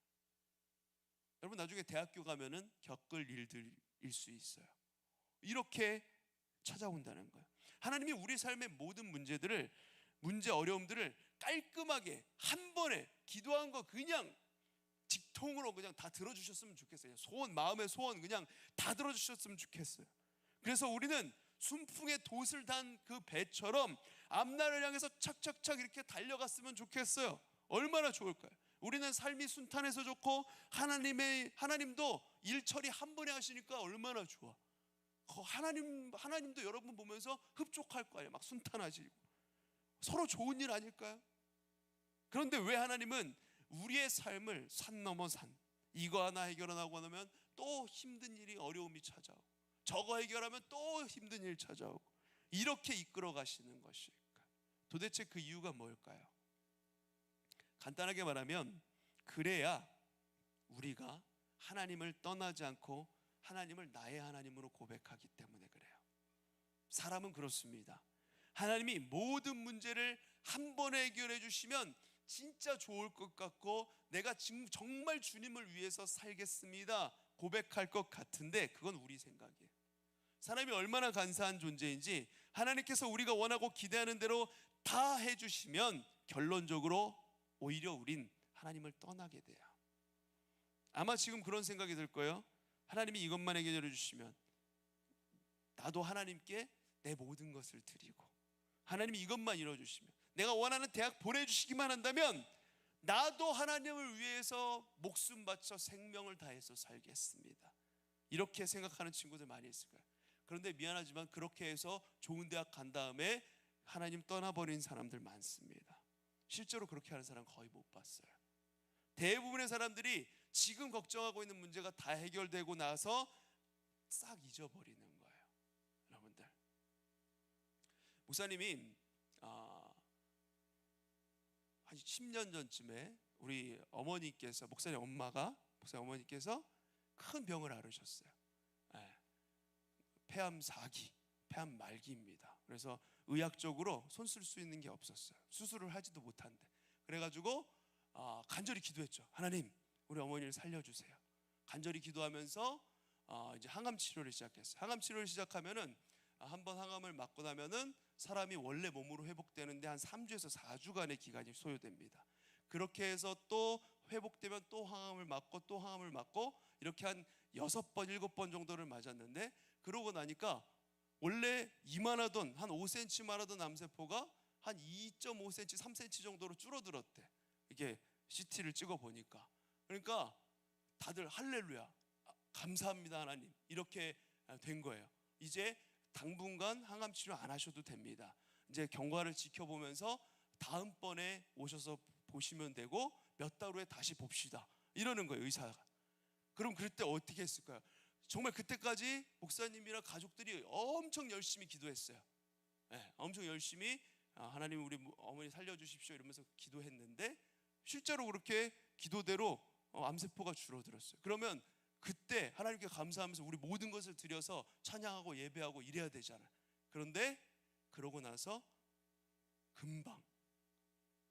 여러분 나중에 대학교 가면은 겪을 일들일 수 있어요. 이렇게 찾아온다는 거예요. 하나님이 우리 삶의 모든 문제 어려움들을 깔끔하게 한 번에 기도한 거 그냥 직통으로 그냥 다 들어주셨으면 좋겠어요. 소원, 마음의 소원 그냥 다 들어주셨으면 좋겠어요. 그래서 우리는 순풍에 돛을 단 그 배처럼 앞날을 향해서 착착착 이렇게 달려갔으면 좋겠어요. 얼마나 좋을까요? 우리는 삶이 순탄해서 좋고 하나님도 일 처리 한 번에 하시니까 얼마나 좋아. 하나님도 여러분 보면서 흡족할 거 아니에요. 막 순탄하시고 서로 좋은 일 아닐까요? 그런데 왜 하나님은 우리의 삶을 산 넘어 산, 이거 하나 해결하고 나면 또 힘든 일이 어려움이 찾아오고 저거 해결하면 또 힘든 일 찾아오고 이렇게 이끌어 가시는 것일까? 도대체 그 이유가 뭘까요? 간단하게 말하면 그래야 우리가 하나님을 떠나지 않고 하나님을 나의 하나님으로 고백하기 때문에 그래요. 사람은 그렇습니다. 하나님이 모든 문제를 한 번에 해결해 주시면 진짜 좋을 것 같고 내가 지금 정말 주님을 위해서 살겠습니다 고백할 것 같은데 그건 우리 생각이에요. 사람이 얼마나 간사한 존재인지 하나님께서 우리가 원하고 기대하는 대로 다 해주시면 결론적으로 오히려 우린 하나님을 떠나게 돼요. 아마 지금 그런 생각이 들 거예요. 하나님이 이것만 해결해 주시면 나도 하나님께 내 모든 것을 드리고 하나님이 이것만 이뤄주시면 내가 원하는 대학 보내주시기만 한다면 나도 하나님을 위해서 목숨 바쳐 생명을 다해서 살겠습니다. 이렇게 생각하는 친구들 많이 있을 거예요. 그런데 미안하지만 그렇게 해서 좋은 대학 간 다음에 하나님 떠나버린 사람들 많습니다. 실제로 그렇게 하는 사람 거의 못 봤어요. 대부분의 사람들이 지금 걱정하고 있는 문제가 다 해결되고 나서 싹 잊어버리는 거예요. 여러분들, 목사님이 한 10년 전쯤에 우리 어머니께서 목사님 어머니께서 큰 병을 앓으셨어요. 폐암 4기, 폐암 말기입니다. 그래서 의학적으로 손 쓸 수 있는 게 없었어요. 수술을 하지도 못한데. 그래가지고 간절히 기도했죠. 하나님, 우리 어머니를 살려주세요. 간절히 기도하면서 이제 항암 치료를 시작했어요. 항암 치료를 시작하면은 한번 항암을 맞고 나면은 사람이 원래 몸으로 회복되는데 한 3주에서 4주간의 기간이 소요됩니다. 그렇게 해서 또 회복되면 또 항암을 맞고 또 항암을 맞고 이렇게 한 6번, 7번 정도를 맞았는데 그러고 나니까 원래 이만하던 한 5cm만 하던 암세포가 한 2.5cm, 3cm 정도로 줄어들었대. 이게 CT를 찍어 보니까. 그러니까 다들 할렐루야, 감사합니다 하나님, 이렇게 된 거예요. 이제 당분간 항암 치료 안 하셔도 됩니다. 이제 경과를 지켜보면서 다음번에 오셔서 보시면 되고 몇 달 후에 다시 봅시다 이러는 거예요, 의사가. 그럼 그때 어떻게 했을까요? 정말 그때까지 목사님이랑 가족들이 엄청 열심히 기도했어요. 엄청 열심히 하나님 우리 어머니 살려주십시오 이러면서 기도했는데 실제로 그렇게 기도대로 암세포가 줄어들었어요. 그러면 그때 하나님께 감사하면서 우리 모든 것을 드려서 찬양하고 예배하고 이래야 되잖아요. 그런데 그러고 나서 금방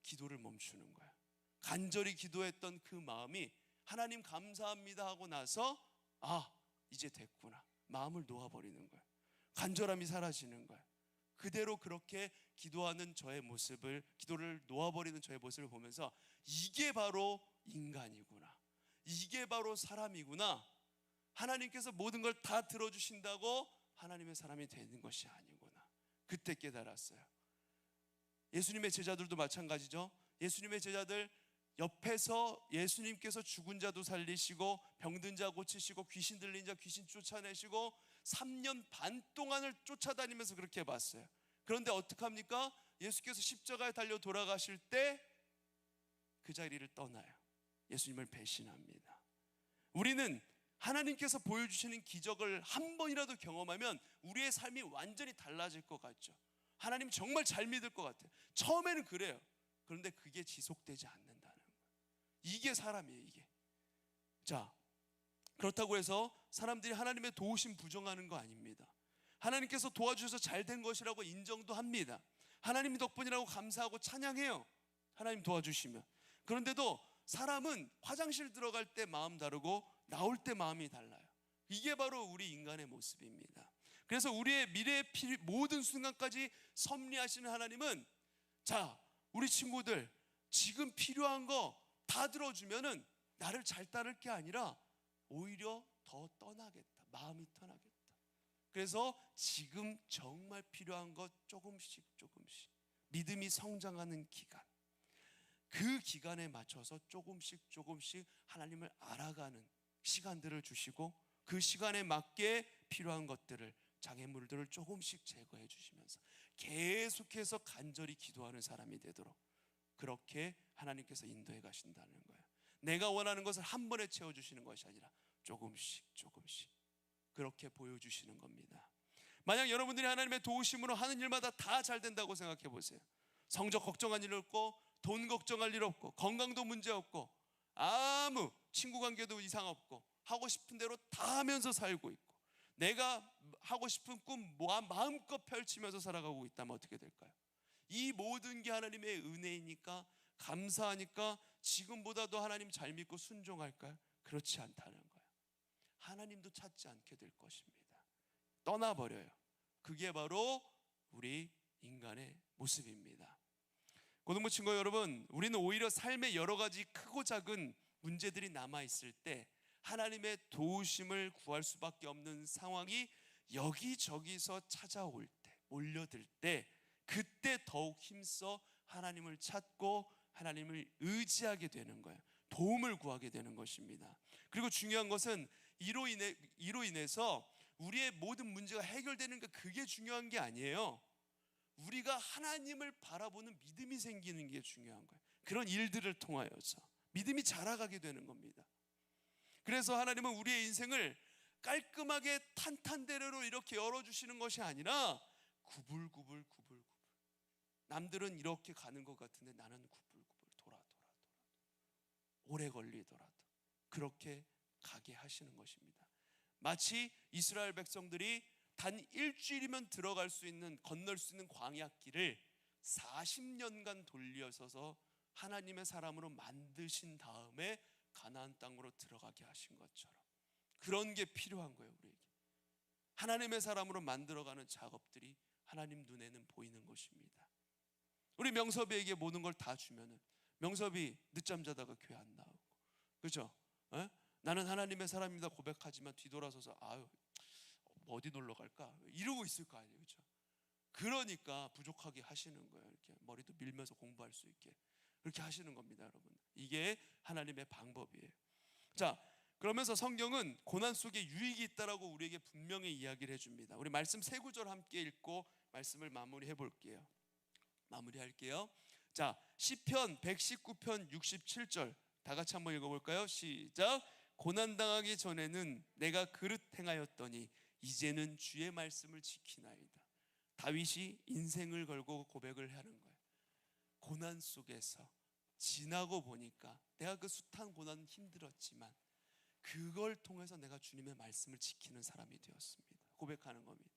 기도를 멈추는 거야. 간절히 기도했던 그 마음이 하나님 감사합니다 하고 나서 이제 됐구나, 마음을 놓아버리는 거야. 간절함이 사라지는 거야. 그대로 그렇게 기도하는 저의 모습을, 기도를 놓아버리는 저의 모습을 보면서 이게 바로 인간이구나, 이게 바로 사람이구나, 하나님께서 모든 걸 다 들어주신다고 하나님의 사람이 되는 것이 아니구나, 그때 깨달았어요. 예수님의 제자들도 마찬가지죠. 예수님의 제자들 옆에서 예수님께서 죽은 자도 살리시고 병든 자 고치시고 귀신 들린 자 귀신 쫓아내시고 3년 반 동안을 쫓아다니면서 그렇게 봤어요. 그런데 어떡합니까? 예수께서 십자가에 달려 돌아가실 때 그 자리를 떠나요. 예수님을 배신합니다. 우리는 하나님께서 보여주시는 기적을 한 번이라도 경험하면 우리의 삶이 완전히 달라질 것 같죠. 하나님 정말 잘 믿을 것 같아요. 처음에는 그래요. 그런데 그게 지속되지 않는다는 거예요. 이게 사람이에요, 이게. 자, 그렇다고 해서 사람들이 하나님의 도우심 부정하는 거 아닙니다. 하나님께서 도와주셔서 잘 된 것이라고 인정도 합니다. 하나님 덕분이라고 감사하고 찬양해요. 하나님 도와주시면. 그런데도 사람은 화장실 들어갈 때 마음 다르고 나올 때 마음이 달라요. 이게 바로 우리 인간의 모습입니다. 그래서 우리의 미래의 모든 순간까지 섭리하시는 하나님은, 자, 우리 친구들 지금 필요한 거 다 들어주면은 나를 잘 따를 게 아니라 오히려 더 떠나겠다. 마음이 떠나겠다. 그래서 지금 정말 필요한 것 조금씩 믿음이 성장하는 기간, 그 기간에 맞춰서 조금씩 하나님을 알아가는 시간들을 주시고 그 시간에 맞게 필요한 것들을, 장애물들을 조금씩 제거해 주시면서 계속해서 간절히 기도하는 사람이 되도록 그렇게 하나님께서 인도해 가신다는 거예요. 내가 원하는 것을 한 번에 채워주시는 것이 아니라 조금씩 그렇게 보여주시는 겁니다. 만약 여러분들이 하나님의 도우심으로 하는 일마다 다 잘 된다고 생각해 보세요. 성적 걱정할 일 없고, 돈 걱정할 일 없고, 건강도 문제 없고, 아무 친구 관계도 이상 없고, 하고 싶은 대로 다 하면서 살고 있고, 내가 하고 싶은 꿈 마음껏 펼치면서 살아가고 있다면 어떻게 될까요? 이 모든 게 하나님의 은혜이니까, 감사하니까 지금보다도 하나님 잘 믿고 순종할까요? 그렇지 않다는 거예요. 하나님도 찾지 않게 될 것입니다. 떠나버려요. 그게 바로 우리 인간의 모습입니다. 고등부 친구 여러분, 우리는 오히려 삶의 여러 가지 크고 작은 문제들이 남아있을 때 하나님의 도우심을 구할 수밖에 없는 상황이 여기저기서 찾아올 때, 몰려들 때, 그때 더욱 힘써 하나님을 찾고 하나님을 의지하게 되는 거예요. 도움을 구하게 되는 것입니다. 그리고 중요한 것은 이로 인해서 우리의 모든 문제가 해결되는 게, 그게 중요한 게 아니에요. 우리가 하나님을 바라보는 믿음이 생기는 게 중요한 거예요. 그런 일들을 통하여서 믿음이 자라가게 되는 겁니다. 그래서 하나님은 우리의 인생을 깔끔하게 탄탄대로로 이렇게 열어주시는 것이 아니라 구불구불 남들은 이렇게 가는 것 같은데 나는 구불구불 돌아 오래 걸리더라도 그렇게 가게 하시는 것입니다. 마치 이스라엘 백성들이 단 일주일이면 들어갈 수 있는, 건널 수 있는 광야길을 40년간 돌려서서 하나님의 사람으로 만드신 다음에 가나안 땅으로 들어가게 하신 것처럼, 그런 게 필요한 거예요. 우리에게 하나님의 사람으로 만들어가는 작업들이 하나님 눈에는 보이는 것입니다. 우리 명섭이에게 모든 걸 다 주면은 명섭이 늦잠 자다가 교회 안 나오고, 그렇죠? 나는 하나님의 사람입니다 고백하지만 뒤돌아서서 아유 어디 놀러 갈까 이러고 있을 거 아니에요, 그렇죠? 그러니까 부족하게 하시는 거예요. 이렇게 머리도 밀면서 공부할 수 있게 그렇게 하시는 겁니다, 여러분. 이게 하나님의 방법이에요. 자, 그러면서 성경은 고난 속에 유익이 있다라고 우리에게 분명히 이야기를 해줍니다. 우리 말씀 세 구절 함께 읽고 말씀을 마무리해 볼게요. 마무리할게요. 자, 시편 119편 67절 다 같이 한번 읽어볼까요? 시작. 고난당하기 전에는 내가 그릇 행하였더니 이제는 주의 말씀을 지키나이다. 다윗이 인생을 걸고 고백을 하는 거예요. 고난 속에서 지나고 보니까 내가 그 숱한 고난은 힘들었지만 그걸 통해서 내가 주님의 말씀을 지키는 사람이 되었습니다. 고백하는 겁니다.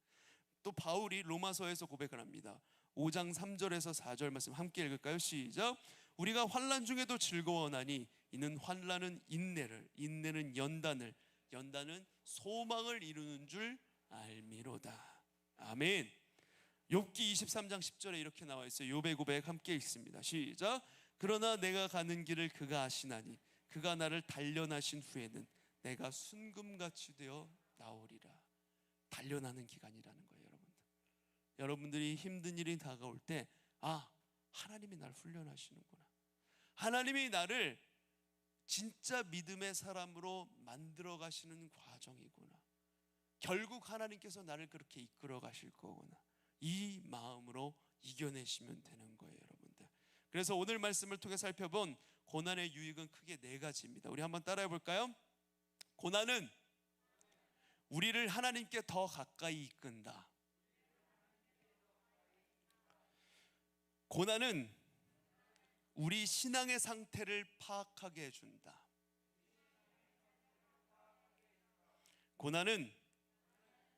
또 바울이 로마서에서 고백을 합니다. 5장 3절에서 4절 말씀 함께 읽을까요? 시작. 우리가 환난 중에도 즐거워하나니 이는 환난은 인내를, 인내는 연단을, 연단은 소망을 이루는 줄 알미로다. 아멘. 욥기 23장 10절에 이렇게 나와 있어요. 욥의 고백 함께 읽습니다. 시작. 그러나 내가 가는 길을 그가 아시나니 그가 나를 단련하신 후에는 내가 순금같이 되어 나오리라. 단련하는 기간이라는 거예요, 여러분들. 여러분들이 힘든 일이 다가올 때, 아, 하나님이 날 훈련하시는구나. 하나님이 나를 진짜 믿음의 사람으로 만들어 가시는 과정이구나. 결국 하나님께서 나를 그렇게 이끌어 가실 거구나. 이 마음으로 이겨내시면 되는 거예요, 여러분들. 그래서 오늘 말씀을 통해 살펴본 고난의 유익은 크게 네 가지입니다. 우리 한번 따라해 볼까요? 고난은 우리를 하나님께 더 가까이 이끈다. 고난은 우리 신앙의 상태를 파악하게 해준다. 고난은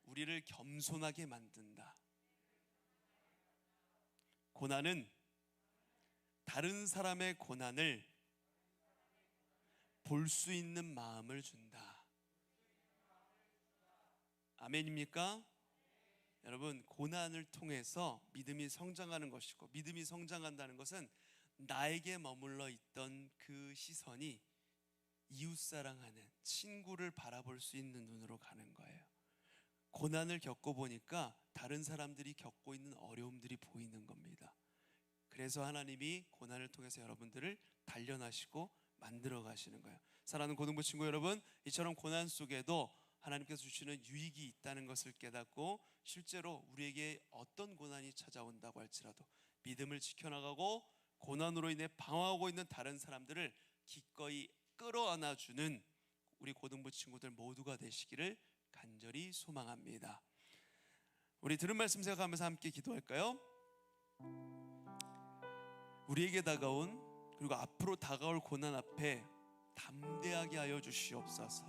우리를 겸손하게 만든다. 고난은 다른 사람의 고난을 볼 수 있는 마음을 준다. 아멘입니까? 여러분, 고난을 통해서 믿음이 성장하는 것이고, 믿음이 성장한다는 것은 나에게 머물러 있던 그 시선이 이웃사랑하는 친구를 바라볼 수 있는 눈으로 가는 거예요. 고난을 겪어보니까 다른 사람들이 겪고 있는 어려움들이 보이는 겁니다. 그래서 하나님이 고난을 통해서 여러분들을 단련하시고 만들어 가시는 거예요. 사랑하는 고등부 친구 여러분, 이처럼 고난 속에도 하나님께서 주시는 유익이 있다는 것을 깨닫고 실제로 우리에게 어떤 고난이 찾아온다고 할지라도 믿음을 지켜나가고 고난으로 인해 방황하고 있는 다른 사람들을 기꺼이 끌어안아주는 우리 고등부 친구들 모두가 되시기를 간절히 소망합니다. 우리 들은 말씀 생각하면서 함께 기도할까요? 우리에게 다가온 그리고 앞으로 다가올 고난 앞에 담대하게 하여 주시옵소서.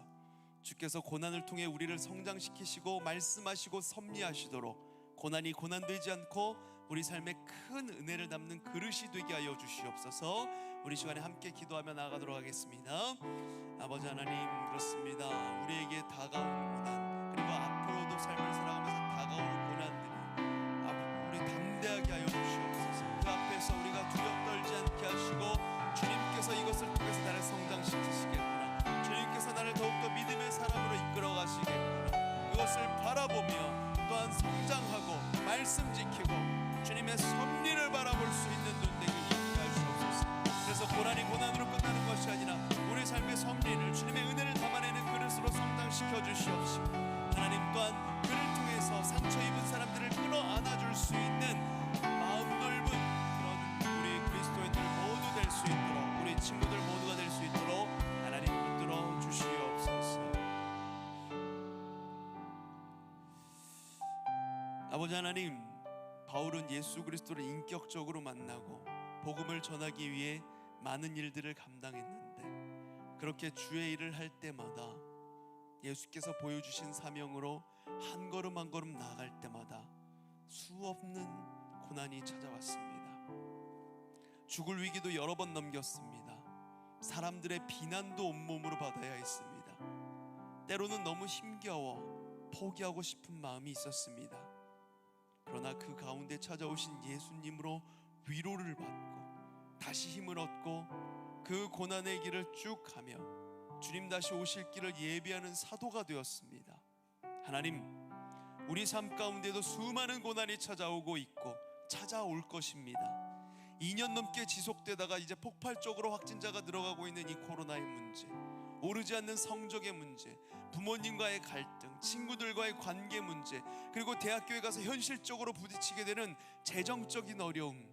주께서 고난을 통해 우리를 성장시키시고 말씀하시고 섭리하시도록 고난이 고난되지 않고 우리 삶에 큰 은혜를 담는 그릇이 되게 하여 주시옵소서. 우리 시간에 함께 기도하며 나아가도록 하겠습니다. 아버지 하나님, 그렇습니다. 우리에게 다가온 고난 그리고 앞으로도 삶을 살아가면서 다가올 고난들이 우리 담대하게 하여 주시옵소서. 그 앞에서 우리가 두렵 떨지 않게 하시고 주님께서 이것을 통해서 나를 성장시키시겠구나, 주님께서 나를 더욱더 믿음의 사람으로 이끌어 가시겠구나, 그것을 바라보며 또한 성장하고 말씀 지키고 주님의 섭리를 바라볼 수 있는 눈 되게 있게 하시옵소서. 그래서 고난이 고난으로 끝나는 것이 아니라 우리 삶의 섭리를 주님의 은혜를 담아내는 그릇으로 성장시켜 주시옵시고, 하나님 또한 그를 통해서 상처 입은 사람들을 끌어안아줄 수 있는 마음 넓은 그런 우리 그리스도인들 모두 될 수 있도록, 우리 친구들 모두가 될 수 있도록 하나님 붙들어 주시옵소서. 아버지 하나님, 바울은 예수 그리스도를 인격적으로 만나고 복음을 전하기 위해 많은 일들을 감당했는데, 그렇게 주의 일을 할 때마다 예수께서 보여주신 사명으로 한 걸음 한 걸음 나아갈 때마다 수없는 고난이 찾아왔습니다. 죽을 위기도 여러 번 넘겼습니다. 사람들의 비난도 온몸으로 받아야 했습니다. 때로는 너무 힘겨워 포기하고 싶은 마음이 있었습니다. 그러나 그 가운데 찾아오신 예수님으로 위로를 받고 다시 힘을 얻고 그 고난의 길을 쭉 가며 주님 다시 오실 길을 예비하는 사도가 되었습니다. 하나님, 우리 삶 가운데도 수많은 고난이 찾아오고 있고 찾아올 것입니다. 2년 넘게 지속되다가 이제 폭발적으로 확진자가 늘어가고 있는 이 코로나의 문제, 오르지 않는 성적의 문제, 부모님과의 갈등, 친구들과의 관계 문제, 그리고 대학교에 가서 현실적으로 부딪히게 되는 재정적인 어려움,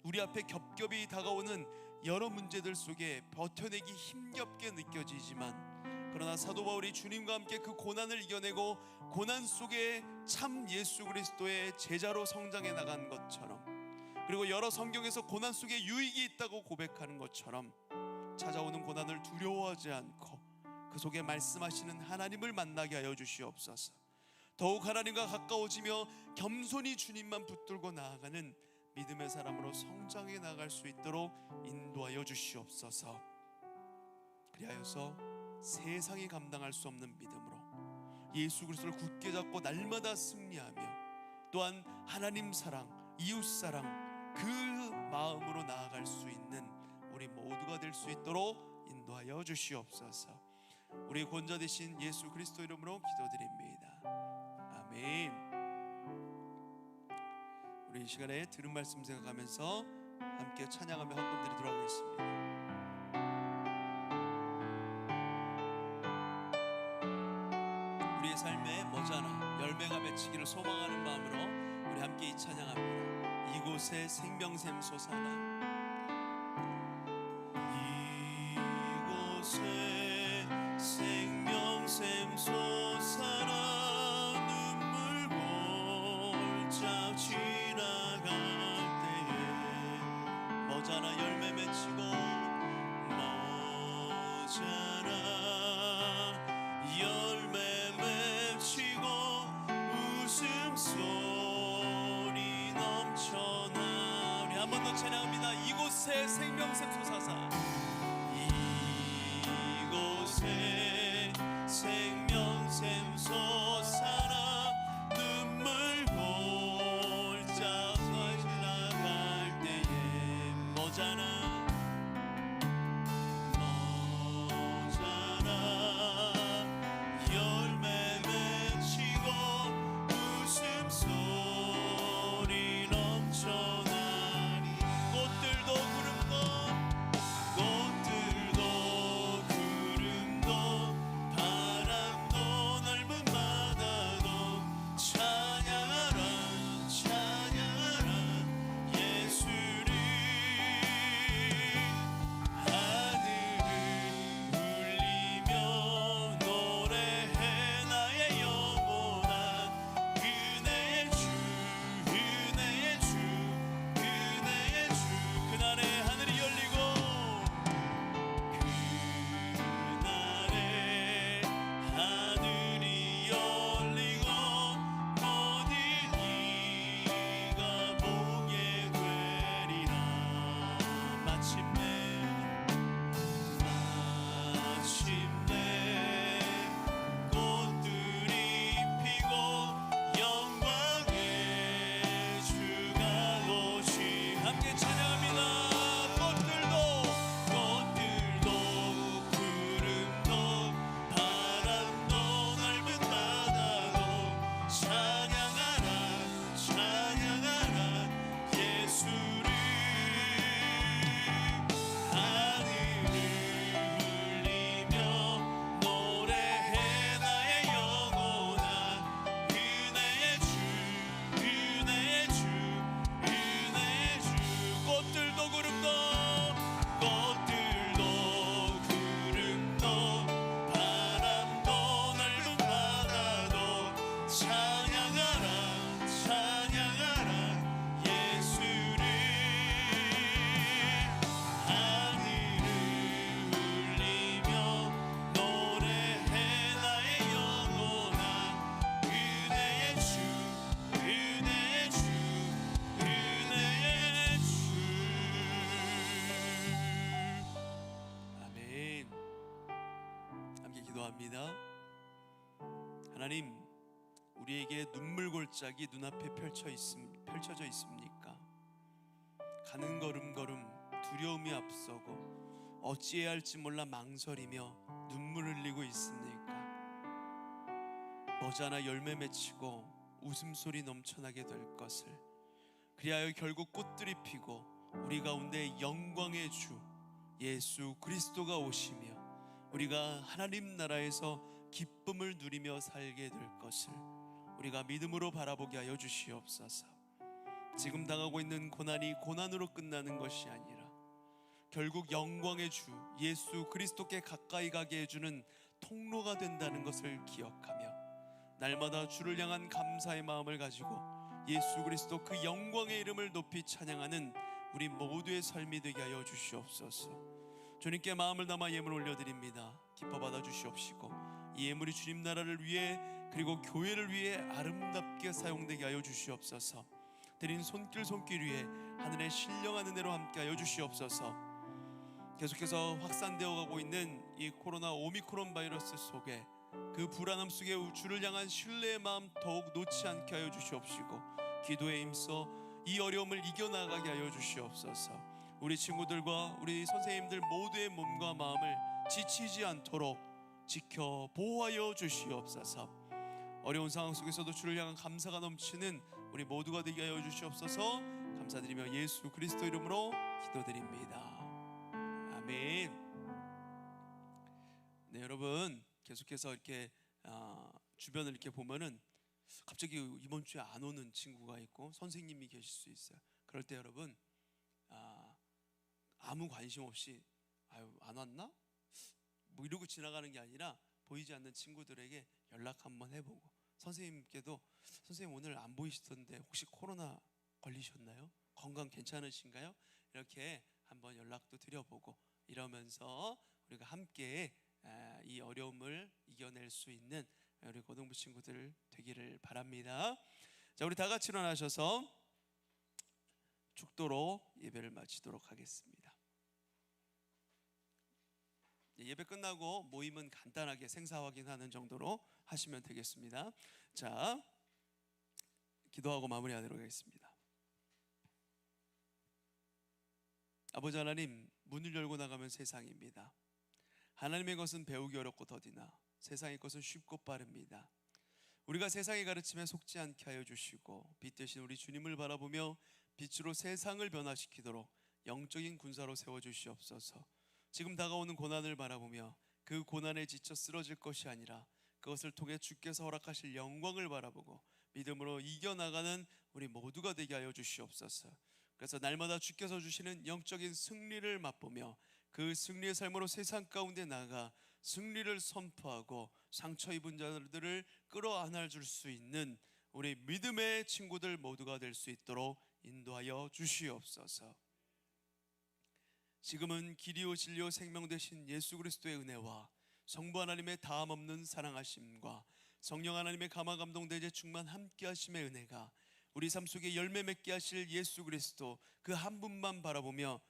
우리 앞에 겹겹이 다가오는 여러 문제들 속에 버텨내기 힘겹게 느껴지지만, 그러나 사도 바울이 주님과 함께 그 고난을 이겨내고 고난 속에 참 예수 그리스도의 제자로 성장해 나간 것처럼, 그리고 여러 성경에서 고난 속에 유익이 있다고 고백하는 것처럼 찾아오는 고난을 두려워하지 않고 그 속에 말씀하시는 하나님을 만나게 하여 주시옵소서. 더욱 하나님과 가까워지며 겸손히 주님만 붙들고 나아가는 믿음의 사람으로 성장해 나갈 수 있도록 인도하여 주시옵소서. 그리하여서 세상이 감당할 수 없는 믿음으로 예수 그리스도를 굳게 잡고 날마다 승리하며 또한 하나님 사랑, 이웃 사랑, 그 마음으로 나아갈 수 있는 우리 모두가 될 수 있도록 인도하여 주시옵소서. 우리 권자 되신 예수 그리스도 이름으로 기도드립니다. 아멘. 우리 이 시간에 들은 말씀 생각하면서 함께 찬양하며 헌금들이 들어가겠습니다. 우리의 삶에 머지않아 열매가 맺히기를 소망하는 마음으로 우리 함께 이 찬양합니다. 이곳에 생명샘 솟아나. 이곳에 생명샘 솟아나 눈물 골짝 지나갈 때에 머지않아 열매 맺히고 머지않아 열매 맺히고 웃음소리 넘쳐나. 우리 한 번 더 찬양합니다. 이곳에 생명샘 솟아사. 이곳에 생명샘 솟아나 눈물 골짝 지나갈 때에 머지않아 열매 맺히고 웃음소리 넘쳐나니 꽃들도 구름도 바람도 넓은 바다도 찬양하라 찬양하라 예수를. 하늘을 울리며 노래해 나의 영혼아 은혜의 주 은혜의 주 은혜의 주. 그날에 하늘이 열리고 그날에 하늘이 열리고 모든 이가 보게 되리라. 마침내 꽃들이 피고 영광의 주가 오시. 함께 찬양합니다. 꽃들도 구름도 바람도 넓은 바다도 찬양하라 찬양하라 예수를. 하늘을 울리며 노래해 나의 영혼아 은혜의 주 은혜의 주 은혜의 주. 꽃들도 구름도 바람도 넓은 바다도 찬양하라 찬양하라 예수를. 하늘을 울리며 노래해 나의 영혼아 은혜의 주 은혜의 주 은혜의 주. 아멘. 함께 기도합니다. 하나님, 우리에게 눈물 골짜기 눈앞에 펼쳐져 있습니까? 가는 걸음걸음 두려움이 앞서고 어찌해야 할지 몰라 망설이며 눈물 흘리고 있습니까? 머지않아 열매 맺히고 웃음소리 넘쳐나게 될 것을, 그리하여 결국 꽃들이 피고 우리 가운데 영광의 주 예수 그리스도가 오시며 우리가 하나님 나라에서 기쁨을 누리며 살게 될 것을 우리가 믿음으로 바라보게 하여 주시옵소서. 지금 당하고 있는 고난이 고난으로 끝나는 것이 아니라 결국 영광의 주 예수 그리스도께 가까이 가게 해주는 통로가 된다는 것을 기억하며 날마다 주를 향한 감사의 마음을 가지고 예수 그리스도 그 영광의 이름을 높이 찬양하는 우리 모두의 삶이 되게 하여 주시옵소서. 주님께 마음을 담아 예물 올려드립니다. 기뻐 받아 주시옵시고 이 예물이 주님 나라를 위해 그리고 교회를 위해 아름답게 사용되게 하여 주시옵소서. 드린 손길 위에 하늘의 신령한 은혜로 함께 하여 주시옵소서. 계속해서 확산되어 가고 있는 이 코로나 오미크론 바이러스 속에 그 불안함 속에 주를 향한 신뢰의 마음 더욱 놓지 않게 하여 주시옵시고 기도에 힘써 이 어려움을 이겨나가게 하여 주시옵소서. 우리 친구들과 우리 선생님들 모두의 몸과 마음을 지치지 않도록 지켜 보호하여 주시옵소서. 어려운 상황 속에서도 주를 향한 감사가 넘치는 우리 모두가 되게 하여 주시옵소서. 감사드리며 예수 그리스도 이름으로 기도드립니다. 아멘. 네, 여러분 계속해서 이렇게 주변을 이렇게 보면은 갑자기 이번 주에 안 오는 친구가 있고 선생님이 계실 수 있어요. 그럴 때 여러분 아무 관심 없이 아유 안 왔나? 뭐 이러고 지나가는 게 아니라 보이지 않는 친구들에게 연락 한번 해보고, 선생님께도 선생님 오늘 안 보이시던데 혹시 코로나 걸리셨나요? 건강 괜찮으신가요? 이렇게 한번 연락도 드려보고, 이러면서 우리가 함께 이 어려움을 이겨낼 수 있는 우리 고등부 친구들 되기를 바랍니다. 자, 우리 다 같이 일어나셔서 축도로 예배를 마치도록 하겠습니다. 예배 끝나고 모임은 간단하게 생사 확인하는 정도로 하시면 되겠습니다. 자, 기도하고 마무리하도록 하겠습니다. 아버지 하나님, 문을 열고 나가면 세상입니다. 하나님의 것은 배우기 어렵고 더디나 세상의 것은 쉽고 빠릅니다. 우리가 세상의 가르침에 속지 않게 하여 주시고 빛 대신 우리 주님을 바라보며 빛으로 세상을 변화시키도록 영적인 군사로 세워주시옵소서. 지금 다가오는 고난을 바라보며 그 고난에 지쳐 쓰러질 것이 아니라 그것을 통해 주께서 허락하실 영광을 바라보고 믿음으로 이겨나가는 우리 모두가 되게 하여 주시옵소서. 그래서 날마다 주께서 주시는 영적인 승리를 맛보며 그 승리의 삶으로 세상 가운데 나아가 승리를 선포하고 상처 입은 자들을 끌어안아 줄 수 있는 우리 믿음의 친구들 모두가 될 수 있도록 인도하여 주시옵소서. 지금은 길이요 진리요 생명 되신 예수 그리스도의 은혜와 성부 하나님의 다함 없는 사랑하심과 성령 하나님의 감화 감동 대제 충만 함께 하심의 은혜가 우리 삶 속에 열매 맺게 하실 예수 그리스도 그 한 분만 바라보며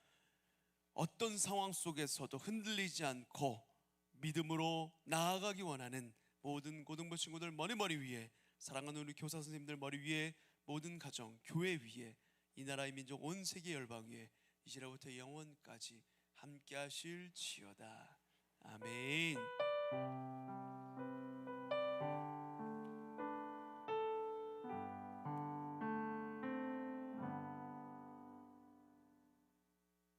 어떤 상황 속에서도 흔들리지 않고 믿음으로 나아가기 원하는 모든 고등부 친구들 머리 위에, 사랑하는 우리 교사 선생님들 머리 위에, 모든 가정, 교회 위에, 이 나라의 민족 온 세계 열방 위에 이제로부터 영원까지 함께 하실지어다. 아멘.